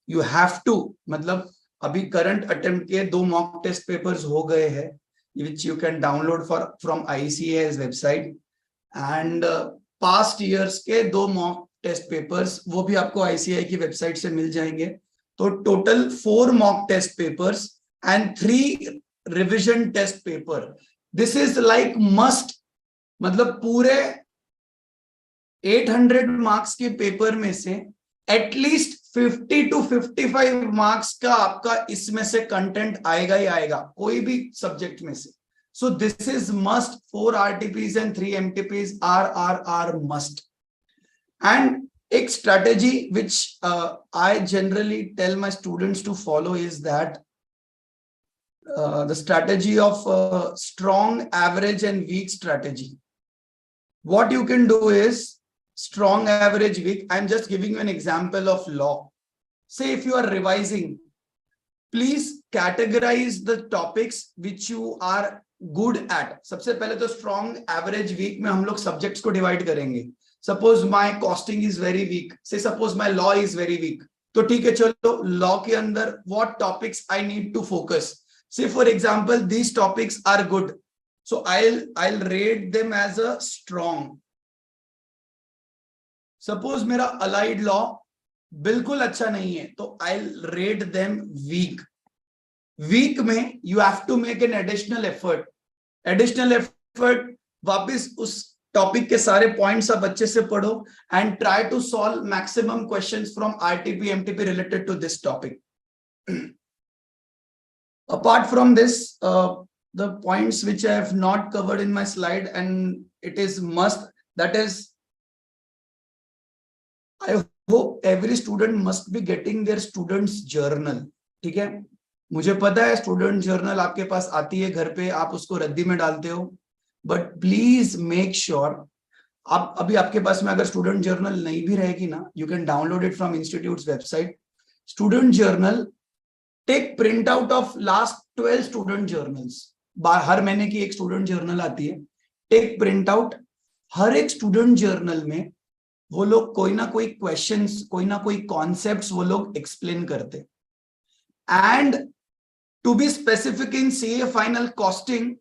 Speaker 6: You have to, मतलब अभी current attempt के 2 mock test papers हो गए हैं, which you can download from ICAI's website, and past years के 2 mock test papers वो भी आपको ICAI की website से मिल जाएंगे. तो total 4 mock test papers and 3 revision test paper. This is like must. मतलब पूरे 800 marks के पेपर में से at least 50 to 55 marks का आपका इसमें से कंटेंट आएगा ही आएगा, कोई भी सब्जेक्ट में से. So this is must. 4 RTPs and 3 MTPs are must. And एक strategy which I generally tell my students to follow is that the strategy of strong, average and weak strategy. What you can do is strong, average, weak. I'm just giving you an example of law. Say if you are revising, please categorize the topics which you are good at. सबसे पहले तो strong, average, weak में हम लोग subjects को divide करेंगे. Suppose my costing is very weak. Say suppose my law is very weak. तो ठीक है, चलो law के अंदर what topics I need to focus. Say for example, these topics are good. So I'll rate them as a strong. Suppose मेरा allied law बिल्कुल अच्छा नहीं है, तो I'll rate them weak. Weak में you have to make an additional effort. Additional effort, वापिस उस topic के सारे points आप अच्छे से पढ़ो and try to solve maximum questions from RTP, MTP related to this topic. Apart from this, the points which I have not covered in my slide and it is must, that is, I hope every student must be getting their student's journal. ठीक है, मुझे पता है student journal आपके पास आती है घर पे, आप उसको रद्दी में डालते हो, but please make sure आप अभी आपके पास में अगर student journal नहीं भी रहेगी ना, you can download it from institute's website. Student journal, take print out of last 12 student journals. हर महीने की एक student journal आती है. Take print out. हर एक student journal में वो लोग कोई ना कोई questions, कोई ना कोई concepts वो लोग explain करते. And to be specific in CA final costing,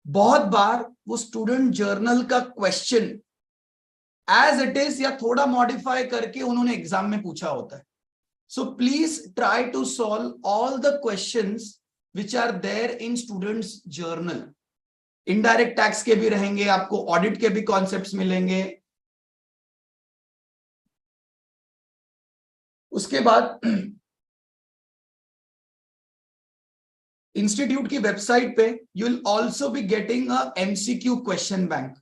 Speaker 6: बहुत बार वो student journal का question as it is या थोड़ा modify करके उन्होंने exam में पूछा होता है. So please try to solve all the questions which are there in students journal. Indirect tax के भी रहेंगे, आपको audit के भी concepts मिलेंगे. उसके बाद इंस्टीट्यूट की वेबसाइट पे you will also be getting a MCQ question bank.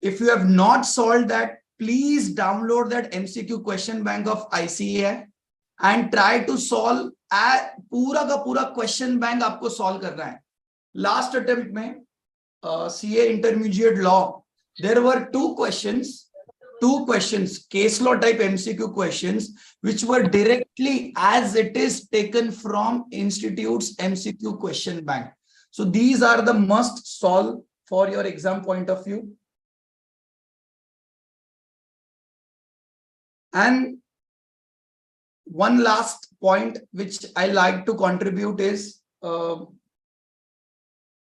Speaker 6: If you have not solved that, please download that MCQ question bank of ICAI and try to solve. पूरा का पूरा question bank आपको solve करना है. Last attempt में CA intermediate law, there were two questions, case law type MCQ questions, which were directly as it is taken from institute's MCQ question bank. So these are the must solve for your exam point of view. And one last point which I like to contribute is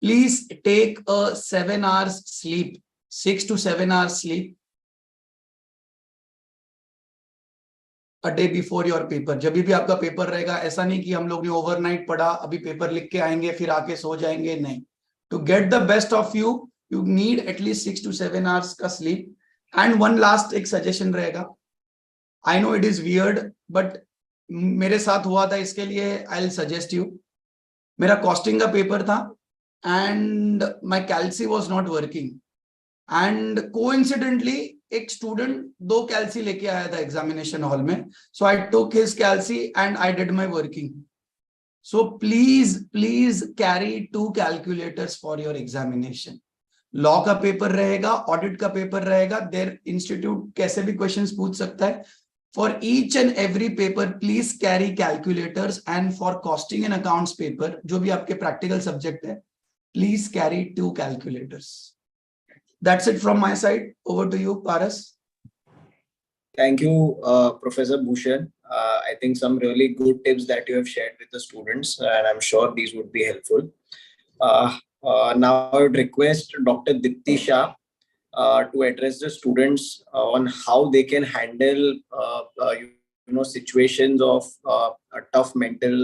Speaker 6: please take a 7 hours sleep, 6 to 7 hours sleep a day before your paper. जब भी आपका paper रहेगा, ऐसा नहीं कि हम लोग ने ओवरनाइट पढ़ा, अभी पेपर लिख के आएंगे फिर आके सो जाएंगे, नहीं. To get the best of you, you need at least 6 to 7 hours का sleep. And one last एक suggestion रहेगा. I know it is weird, but मेरे साथ हुआ था, इसके लिए I'll suggest you. मेरा costing का पेपर था and my calci was not working. And coincidentally एक स्टूडेंट 2 कैल्सी लेके आया था एग्जामिनेशन हॉल में. So I took his calci and I did my working. So please carry 2 calculators for your examination. Law का पेपर रहेगा, audit का पेपर रहेगा, देयर इंस्टीट्यूट कैसे भी क्वेश्चंस पूछ सकता है. For each and every paper please carry calculators, and for costing and accounts paper जो भी आपके प्रैक्टिकल सब्जेक्ट है, please carry 2 calculators. That's it from my side. Over to you, Paras.
Speaker 2: Thank you, Professor Bhushan. I think some really good tips that you have shared with the students, and I'm sure these would be helpful. Now I would request Dr. Dipti Shah to address the students on how they can handle situations of a tough mental,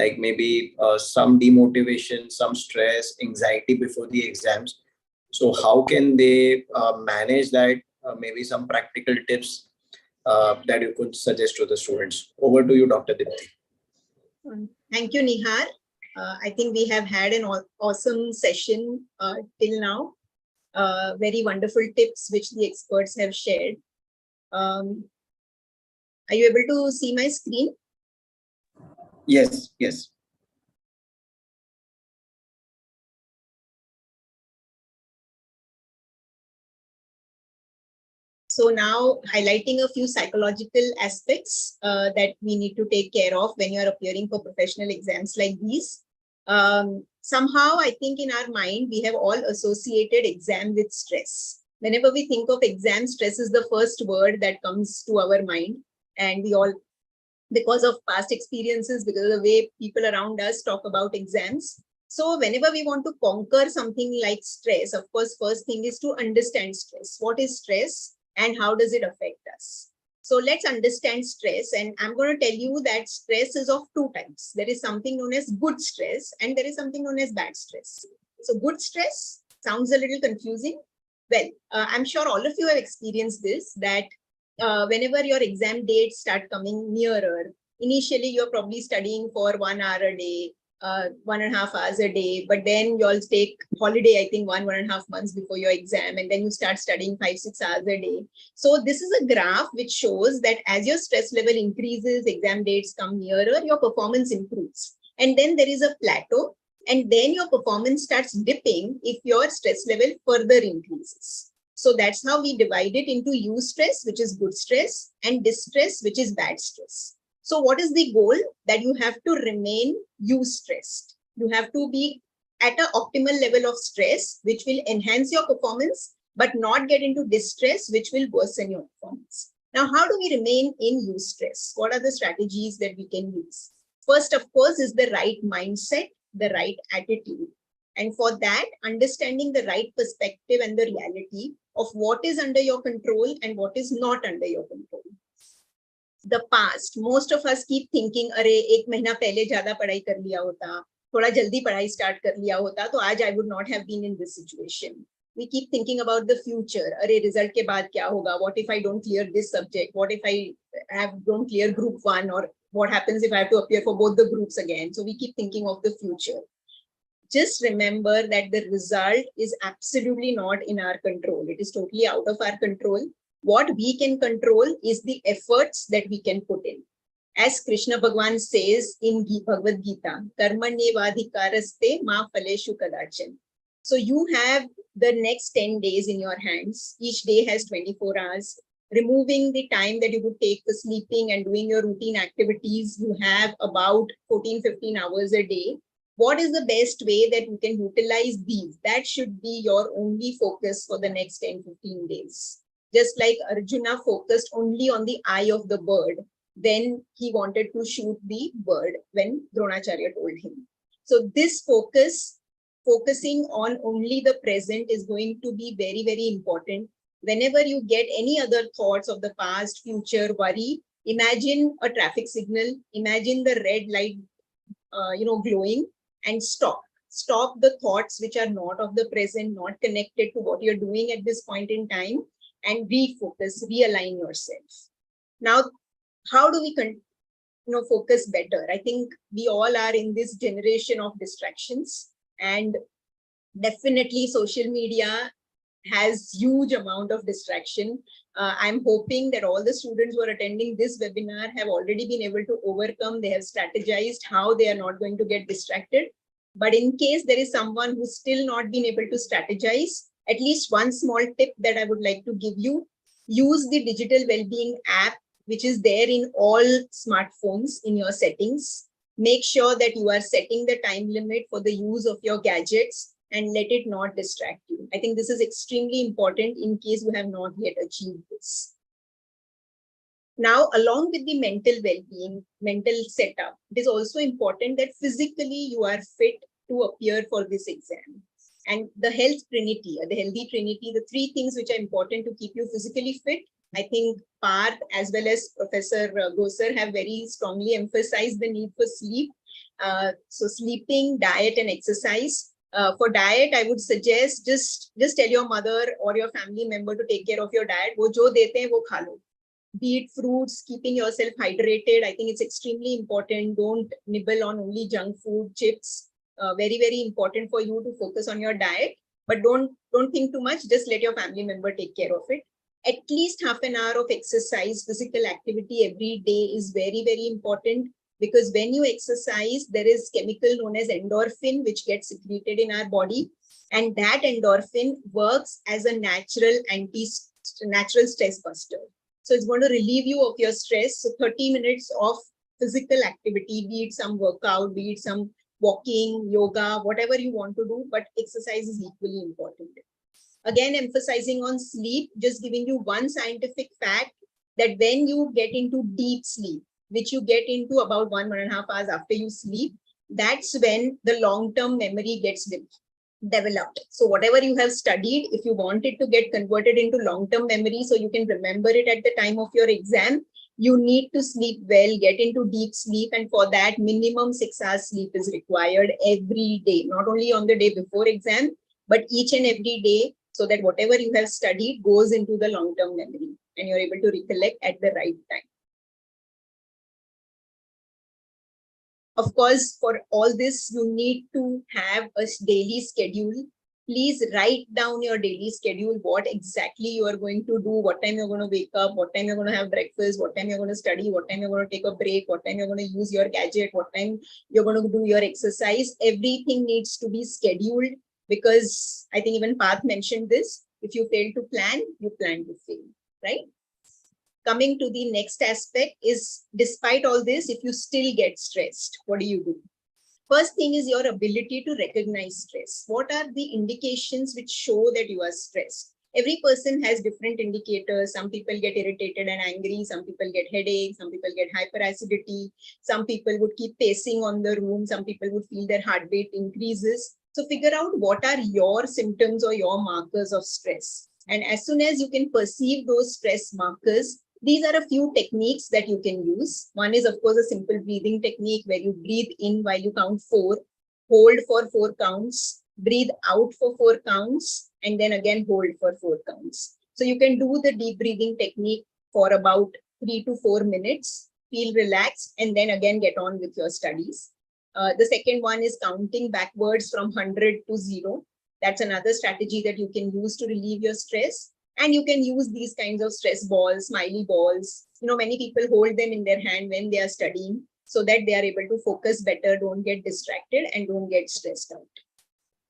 Speaker 2: like maybe some demotivation, some stress, anxiety before the exams. So how can they manage that? Maybe some practical tips that you could suggest to the students. Over to you, Dr. Dipti.
Speaker 1: Thank you, Nihar. I think we have had an awesome session till now. Very wonderful tips which the experts have shared. Are you able to see my screen?
Speaker 2: Yes, yes.
Speaker 1: So now highlighting a few psychological aspects that we need to take care of when you are appearing for professional exams like these. Somehow I think in our mind, we have all associated exam with stress. Whenever we think of exam, stress is the first word that comes to our mind. And we all, because of past experiences, because of the way people around us talk about exams. So whenever we want to conquer something like stress, of course, first thing is to understand stress. What is stress? And how does it affect us? So let's understand stress. And I'm going to tell you that stress is of 2 types. There is something known as good stress and there is something known as bad stress. So good stress sounds a little confusing. Well, I'm sure all of you have experienced this, that whenever your exam dates start coming nearer, initially you're probably studying for 1 hour a day, 1.5 hours a day, but then you all take holiday, I think 1.5 months before your exam, and then you start studying 5-6 hours a day. So this is a graph which shows that as your stress level increases, exam dates come nearer, your performance improves. And then there is a plateau, and then your performance starts dipping if your stress level further increases. So that's how we divide it into eustress, which is good stress, and distress, which is bad stress. So what is the goal? That you have to remain eustressed. You have to be at an optimal level of stress, which will enhance your performance, but not get into distress, which will worsen your performance. Now, how do we remain in eustress? What are the strategies that we can use? First, of course, is the right mindset, the right attitude. And for that, understanding the right perspective and the reality of what is under your control and what is not under your control. The past, most of us keep thinking, अरे एक महीना पहले ज़्यादा पढ़ाई कर लिया होता, थोड़ा जल्दी पढ़ाई start कर लिया होता, तो आज I would not have been in this situation. We keep thinking about the future. अरे result के बाद क्या होगा? What if I don't clear this subject? What if I don't clear group 1? Or what happens if I have to appear for both the groups again? So we keep thinking of the future. Just remember that the result is absolutely not in our control. It is totally out of our control. What we can control is the efforts that we can put in. As Krishna Bhagwan says in Bhagavad Gita, Karmanyevadhikaraste ma phaleshu kadachan. So you have the next 10 days in your hands. Each day has 24 hours. Removing the time that you would take for sleeping and doing your routine activities, you have about 14-15 hours a day. What is the best way that you can utilize these? That should be your only focus for the next 10-15 days. Just like Arjuna focused only on the eye of the bird, then he wanted to shoot the bird when Dronacharya told him. So this focusing on only the present is going to be very, very important. Whenever you get any other thoughts of the past, future, worry, imagine a traffic signal, imagine the red light, glowing, and stop. Stop the thoughts which are not of the present, not connected to what you're doing at this point in time, and refocus, realign yourself. Now, how do we focus better? I think we all are in this generation of distractions, and definitely social media has huge amount of distraction. I'm hoping that all the students who are attending this webinar have already been able to overcome, they have strategized how they are not going to get distracted. But in case there is someone who's still not been able to strategize, at least one small tip that I would like to give you: use the digital well-being app, which is there in all smartphones in your settings. Make sure that you are setting the time limit for the use of your gadgets and let it not distract you. I think this is extremely important in case you have not yet achieved this. Now, along with the mental well-being, mental setup, it is also important that physically you are fit to appear for this exam. And the health trinity, the healthy trinity, the three things which are important to keep you physically fit, I think Parth as well as Professor Gosar have very strongly emphasized the need for sleep. So sleeping, diet, and exercise. For diet, I would suggest just tell your mother or your family member to take care of your diet. वो जो देते हैं वो खा लो. Be it fruits, keeping yourself hydrated. I think it's extremely important. Don't nibble on only junk food, chips. Very, very important for you to focus on your diet. But don't think too much. Just let your family member take care of it. At least half an hour of exercise, physical activity every day is very, very important. Because when you exercise, there is chemical known as endorphin, which gets secreted in our body. And that endorphin works as a natural stress buster. So it's going to relieve you of your stress. So 30 minutes of physical activity, be it some workout, be it some walking, yoga, whatever you want to do, but exercise is equally important. Again, emphasizing on sleep, just giving you one scientific fact that when you get into deep sleep, which you get into about 1.5 hours after you sleep, that's when the long-term memory gets developed. So whatever you have studied, if you want it to get converted into long-term memory so you can remember it at the time of your exam, you need to sleep well, get into deep sleep. And for that, minimum 6 hours sleep is required every day, not only on the day before exam, but each and every day, so that whatever you have studied goes into the long-term memory and you're able to recollect at the right time. Of course, for all this, you need to have a daily schedule. Please write down your daily schedule, what exactly you are going to do, what time you're going to wake up, what time you're going to have breakfast, what time you're going to study, what time you're going to take a break, what time you're going to use your gadget, what time you're going to do your exercise. Everything needs to be scheduled, because I think even Parth mentioned this. If you fail to plan, you plan to fail, right? Coming to the next aspect is, despite all this, if you still get stressed, what do you do? First thing is your ability to recognize stress. What are the indications which show that you are stressed? Every person has different indicators. Some people get irritated and angry. Some people get headache. Some people get hyperacidity. Some people would keep pacing on the room. Some people would feel their heart rate increases. So figure out what are your symptoms or your markers of stress. And as soon as you can perceive those stress markers, these are a few techniques that you can use. One is, of course, a simple breathing technique where you breathe in while you count 4, hold for 4 counts, breathe out for 4 counts, and then again hold for 4 counts. So you can do the deep breathing technique for about 3 to 4 minutes, feel relaxed, and then again get on with your studies. The second one is counting backwards from 100 to 0. That's another strategy that you can use to relieve your stress. And you can use these kinds of stress balls, smiley balls. Many people hold them in their hand when they are studying so that they are able to focus better, don't get distracted, and don't get stressed out.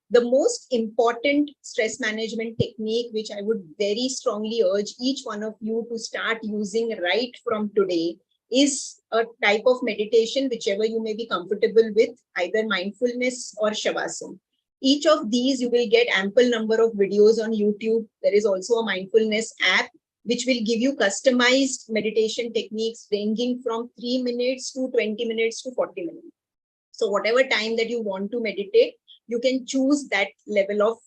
Speaker 1: The most important stress management technique, which I would very strongly urge each one of you to start using right from today, is a type of meditation, whichever you may be comfortable with, either mindfulness or shavasana. Each of these, you will get ample number of videos on YouTube. There is also a mindfulness app which will give you customized meditation techniques ranging from 3 minutes to 20 minutes to 40 minutes. So whatever time that you want to meditate, you can choose that level of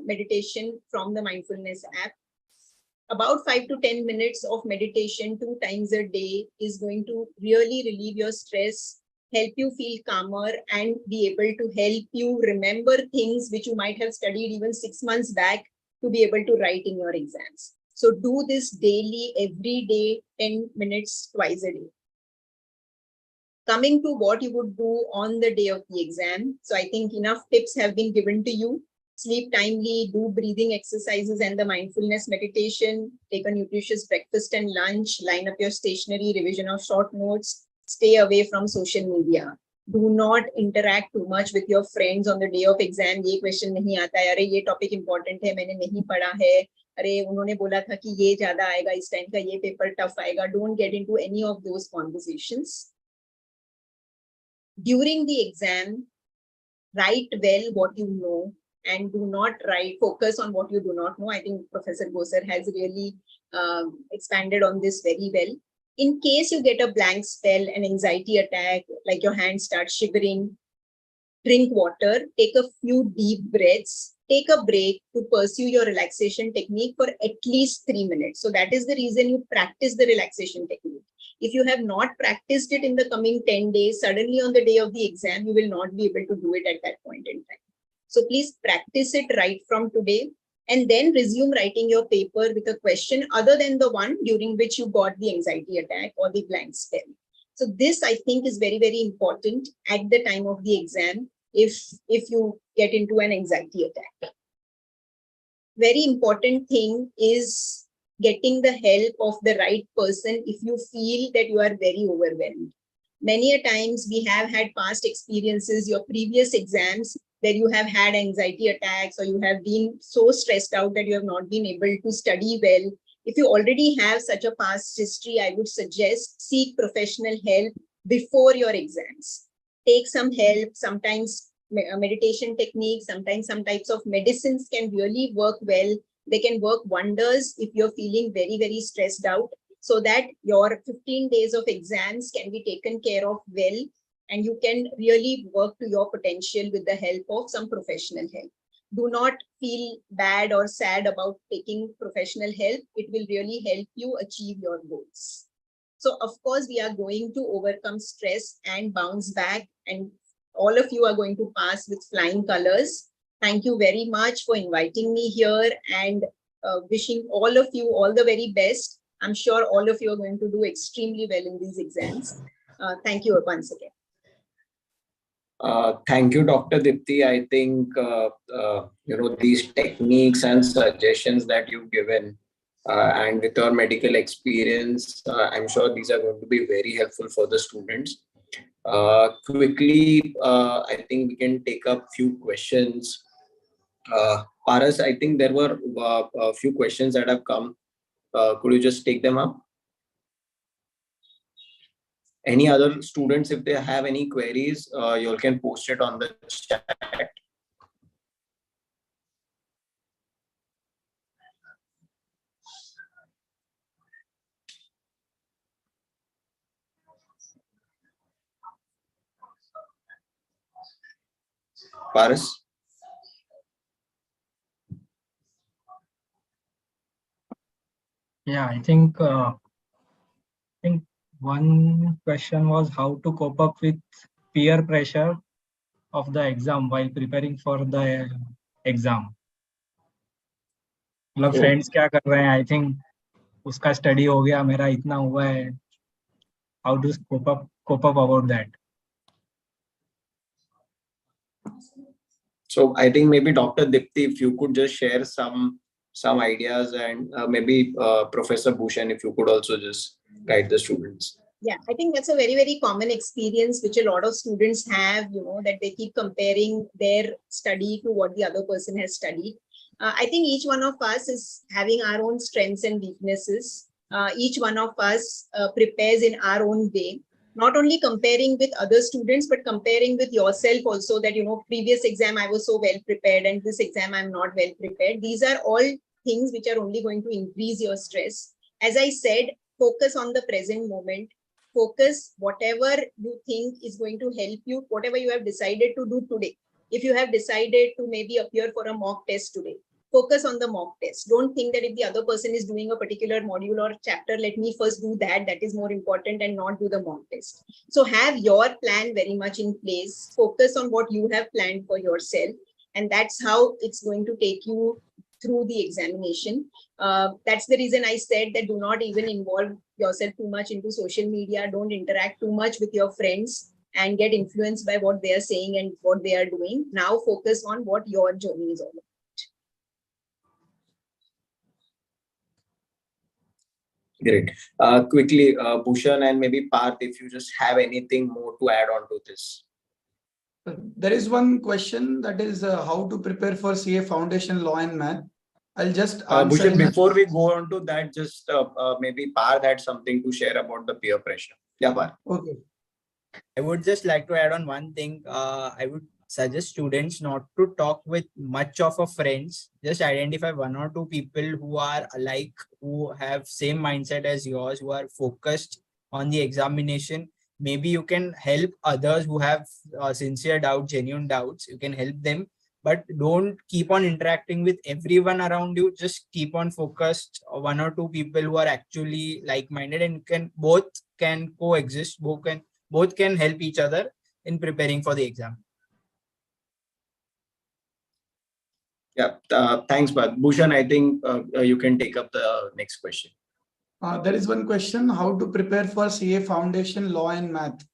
Speaker 1: meditation from the mindfulness app. About 5 to 10 minutes of meditation 2 times a day is going to really relieve your stress, help you feel calmer, and be able to help you remember things which you might have studied even 6 months back to be able to write in your exams. So do this daily, every day, 10 minutes, twice a day. Coming to what you would do on the day of the exam. So I think enough tips have been given to you. Sleep timely, do breathing exercises and the mindfulness meditation, take a nutritious breakfast and lunch, line up your stationery, revision of short notes, stay away from social media. Do not interact too much with your friends on the day of exam. ये question नहीं आता है, अरे ये topic important है, मैंने नहीं पढ़ा है, अरे उन्होंने बोला था कि ये ज़्यादा आएगा, इस time का ये paper tough आएगा. Don't get into any of those conversations. During the exam, write well what you know and do not focus on what you do not know. I think Professor Gosar has really expanded on this very well. In case you get a blank spell, an anxiety attack, like your hands start shivering, drink water, take a few deep breaths, take a break to pursue your relaxation technique for at least 3 minutes. So that is the reason you practice the relaxation technique. If you have not practiced it in the coming 10 days, suddenly on the day of the exam, you will not be able to do it at that point in time. So please practice it right from today and then resume writing your paper with a question other than the one during which you got the anxiety attack or the blank spell. So this, I think, is very, very important at the time of the exam if you get into an anxiety attack. Very important thing is getting the help of the right person if you feel that you are very overwhelmed. Many a times we have had past experiences, your previous exams, where you have had anxiety attacks or you have been so stressed out that you have not been able to study well. If you already have such a past history, I would suggest seek professional help before your exams. Take some help. Sometimes meditation techniques, sometimes some types of medicines can really work well. They can work wonders if you're feeling very, very stressed out, so that your 15 days of exams can be taken care of well, and you can really work to your potential with the help of some professional help. Do not feel bad or sad about taking professional help. It will really help you achieve your goals. So of course, we are going to overcome stress and bounce back, and all of you are going to pass with flying colors. Thank you very much for inviting me here, and wishing all of you all the very best. I'm sure all of you are going to do extremely well in these exams. Thank you once again.
Speaker 2: Thank you, Dr. Dipti. I think these techniques and suggestions that you've given, and with your medical experience, I'm sure these are going to be very helpful for the students. Quickly, I think we can take up few questions. Paras, I think there were a few questions that have come. Could you just take them up? Any other students, if they have any queries, you all can post it on the chat. Paras?
Speaker 10: Yeah, I think one question was how to cope up with peer pressure of the exam while preparing for the exam. मतलब friends क्या कर रहे हैं, I think उसका study हो गया, मेरा इतना हुआ है. How to cope up about that?
Speaker 2: So I think maybe Dr. Dipti, if you could just share some ideas, and maybe Professor Bhushan, if you could also just guide the students.
Speaker 1: Yeah, I think that's a very, very common experience which a lot of students have, that they keep comparing their study to what the other person has studied. I think each one of us is having our own strengths and weaknesses. Each one of us prepares in our own way, not only comparing with other students, but comparing with yourself also, that, previous exam I was so well prepared and this exam I'm not well prepared. These are all things which are only going to increase your stress. As I said, focus on the present moment. Focus whatever you think is going to help you, whatever you have decided to do today. If you have decided to maybe appear for a mock test today, focus on the mock test. Don't think that if the other person is doing a particular module or chapter, let me first do that. That is more important, and not do the mock test. So have your plan very much in place. Focus on what you have planned for yourself. And that's how it's going to take you through the examination. That's the reason I said that do not even involve yourself too much into social media. Don't interact too much with your friends and get influenced by what they are saying and what they are doing. Now focus on what your journey is all about.
Speaker 2: Great. Quickly, Bhushan and maybe Parth, if you just have anything more to add on to this.
Speaker 6: There is one question, that is how to prepare for CA Foundation Law and Math. I'll just answer.
Speaker 2: Bhushan, before we go on to that, just maybe Parth had something to share about the peer pressure. Yeah, Parth.
Speaker 6: Okay.
Speaker 8: I would just like to add on one thing. I would suggest students not to talk with much of a friends. Just identify one or two people who are alike, who have same mindset as yours, who are focused on the examination. Maybe you can help others who have sincere doubts, genuine doubts. You can help them, but don't keep on interacting with everyone around you. Just keep on focused one or two people who are actually like-minded, and both can coexist. Both can help each other in preparing for the exam.
Speaker 2: Yeah, thanks, Parth. Bhushan, I think you can take up the next question.
Speaker 6: There is one question, how to prepare for CA Foundation Law and Math.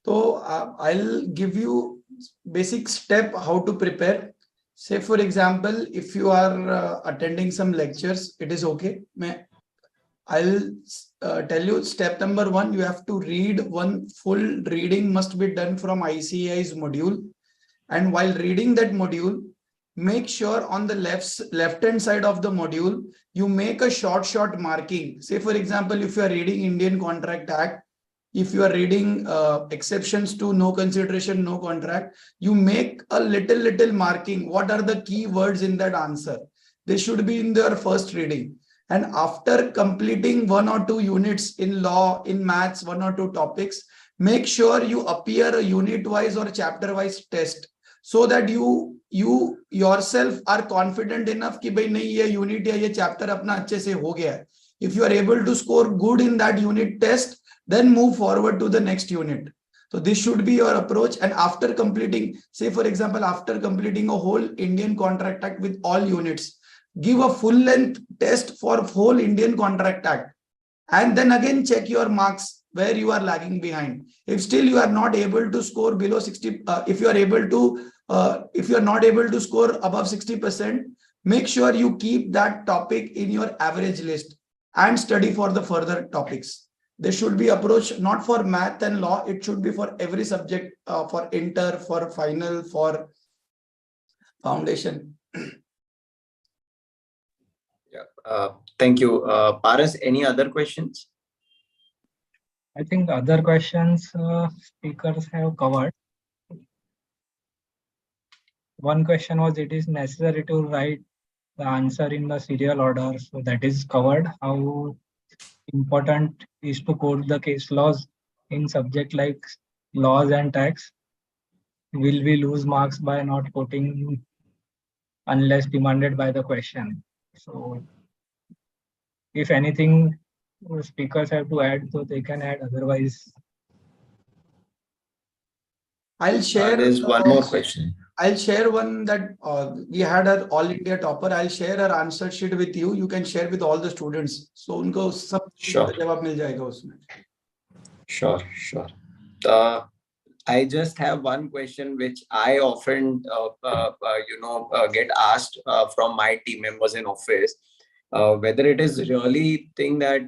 Speaker 6: So I'll give you basic step how to prepare. Say for example, if you are attending some lectures, it is okay. I'll tell you step number 1, you have to read one full reading must be done from ICAI's module. And while reading that module, make sure on the left hand side of the module, you make a short marking. Say for example, if you are reading Indian Contract Act, if you are reading exceptions to no consideration, no contract, you make a little marking. What are the key words in that answer? They should be in their first reading. And after completing 1 or 2 units in law, in maths, 1 or 2 topics, make sure you appear a unit wise or chapter wise test, so that you yourself are confident enough कि भाई नहीं ये unit या ये chapter अपना अच्छे से हो गया है. If you are able to score good in that unit test, then move forward to the next unit. So this should be your approach. And after completing, say for example, after completing a whole Indian Contract Act with all units, give a full length test for whole Indian Contract Act, and then again check your marks where you are lagging behind. If still you are not able to score below 60, if you are not able to score above 60%, make sure you keep that topic in your average list and study for the further topics. This should be approached not for math and law, it should be for every subject, for inter, for final, for foundation.
Speaker 2: Yeah, thank you. Paras, any other questions?
Speaker 10: I think other questions speakers have covered. One question was, it is necessary to write the answer in the serial order. So that is covered. How important is to quote the case laws in subject like laws and tax? Will we lose marks by not quoting unless demanded by the question? So if anything speakers have to add, so they can add, otherwise.
Speaker 6: I'll share.
Speaker 2: There's one more question.
Speaker 6: I'll share one that we had an all India topper. I'll share her answer sheet with you. You can share with all the students. So unko sab jawab mil jayega usme.
Speaker 2: Sure. I just have one question which I often get asked from my team members in office. Whether it is really thing that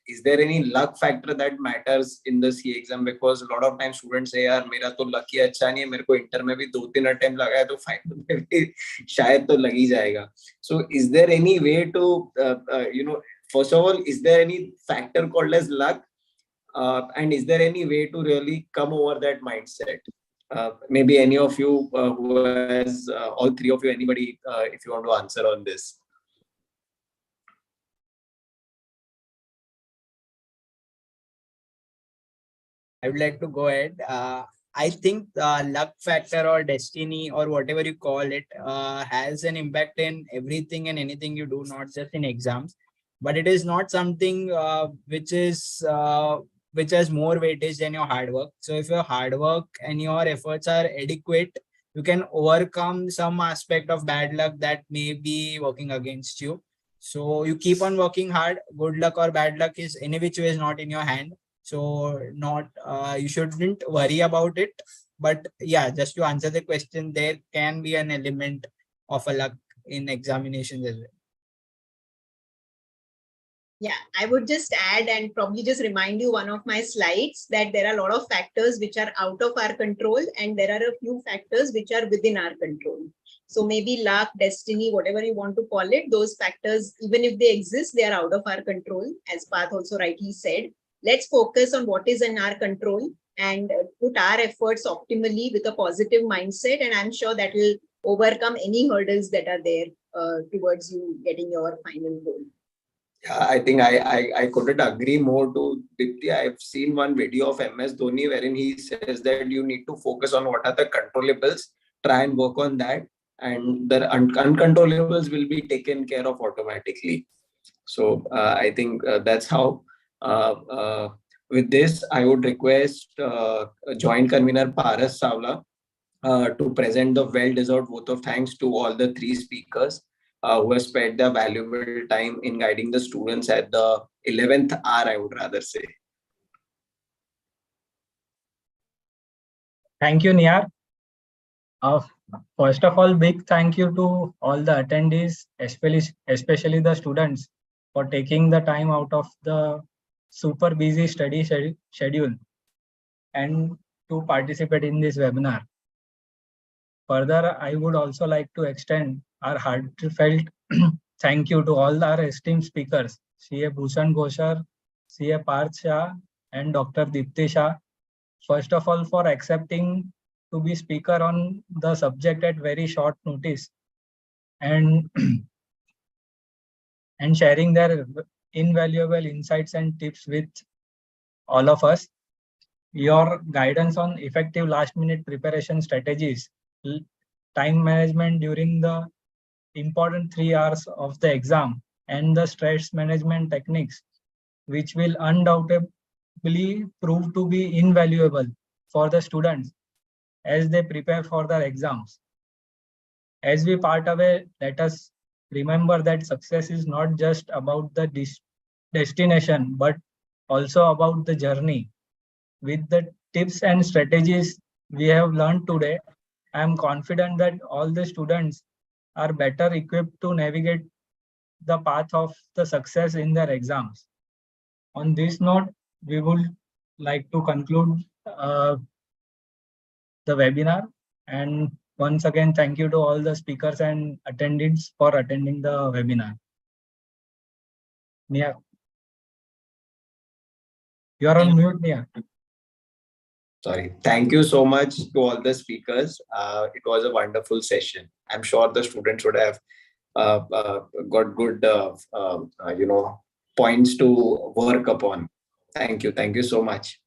Speaker 2: is there any luck factor that matters in the CA exam, because a lot of times students say यार मेरा तो lucky अच्छा नहीं है, मेरे को inter में भी 2-3 अटेम्प्ट लगा है तो फाइनल में भी शायद तो लग ही जाएगा. So is there any way to first of all, is there any factor called as luck, and is there any way to really come over that mindset? Maybe any of you who has all three of you, anybody, if you want to answer on this.
Speaker 8: I would like to go ahead. I think luck factor or destiny or whatever you call it has an impact in everything and anything you do, not just in exams. But it is not something which has more weightage than your hard work. So if your hard work and your efforts are adequate, you can overcome some aspect of bad luck that may be working against you. So you keep on working hard. Good luck or bad luck is any which way is not in your hand. So not you shouldn't worry about it. But yeah, just to answer the question, there can be an element of a luck in examinations as well.
Speaker 1: Yeah, I would just add and probably just remind you one of my slides that there are a lot of factors which are out of our control and there are a few factors which are within our control. So maybe luck, destiny, whatever you want to call it, those factors, even if they exist, they are out of our control, as Parth also rightly said. Let's focus on what is in our control and put our efforts optimally with a positive mindset. And I'm sure that will overcome any hurdles that are there towards you getting your final goal.
Speaker 2: I think I couldn't agree more to Dipti. I've seen one video of MS Dhoni wherein he says that you need to focus on what are the controllables, try and work on that, and the uncontrollables will be taken care of automatically. So I think that's how. With this, I would request Joint Convener Paras Savla to present the well-deserved vote of thanks to all the three speakers who have spent their valuable time in guiding the students at the 11th hour, I would rather say.
Speaker 10: Thank you, Niyar. First of all, big thank you to all the attendees, especially the students, for taking the time out of the super busy study schedule and to participate in this webinar. Further, I would also like to extend our heartfelt thank you to all our esteemed speakers, CA Bhushan Gosar, CA Parth Shah, and Dr. Dipti Shah. First of all, for accepting to be speaker on the subject at very short notice and and sharing their invaluable insights and tips with all of us. Your guidance on effective last-minute preparation strategies, time management during the important 3 hours of the exam, and the stress management techniques, which will undoubtedly prove to be invaluable for the students as they prepare for their exams. As we part away, let us remember that success is not just about the destination, but also about the journey. With the tips and strategies we have learned today, I am confident that all the students are better equipped to navigate the path of the success in their exams. On this note, we would like to conclude the webinar. And once again, thank you to all the speakers and attendees for attending the webinar. Nia, you are on mute, Nia.
Speaker 2: Sorry. Thank you so much to all the speakers. It was a wonderful session. I'm sure the students would have got good, points to work upon. Thank you. Thank you so much.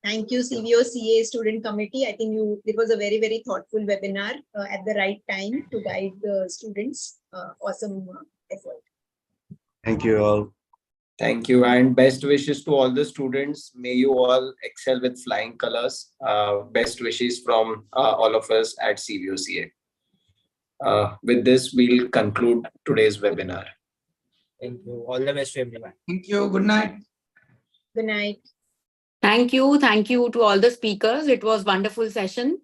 Speaker 1: Thank you, CVOCA Student Committee. I think it was a very, very thoughtful webinar at the right time to guide the students. Awesome effort.
Speaker 9: Thank you all.
Speaker 2: Thank you, and best wishes to all the students. May you all excel with flying colors. Best wishes from all of us at CVOCA. With this, we'll conclude today's webinar.
Speaker 8: Thank you. All the best to everyone.
Speaker 6: Thank you. Good night.
Speaker 1: Good night.
Speaker 3: Thank you. Thank you to all the speakers. It was a wonderful session.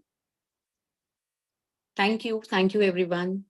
Speaker 3: Thank you. Thank you, everyone.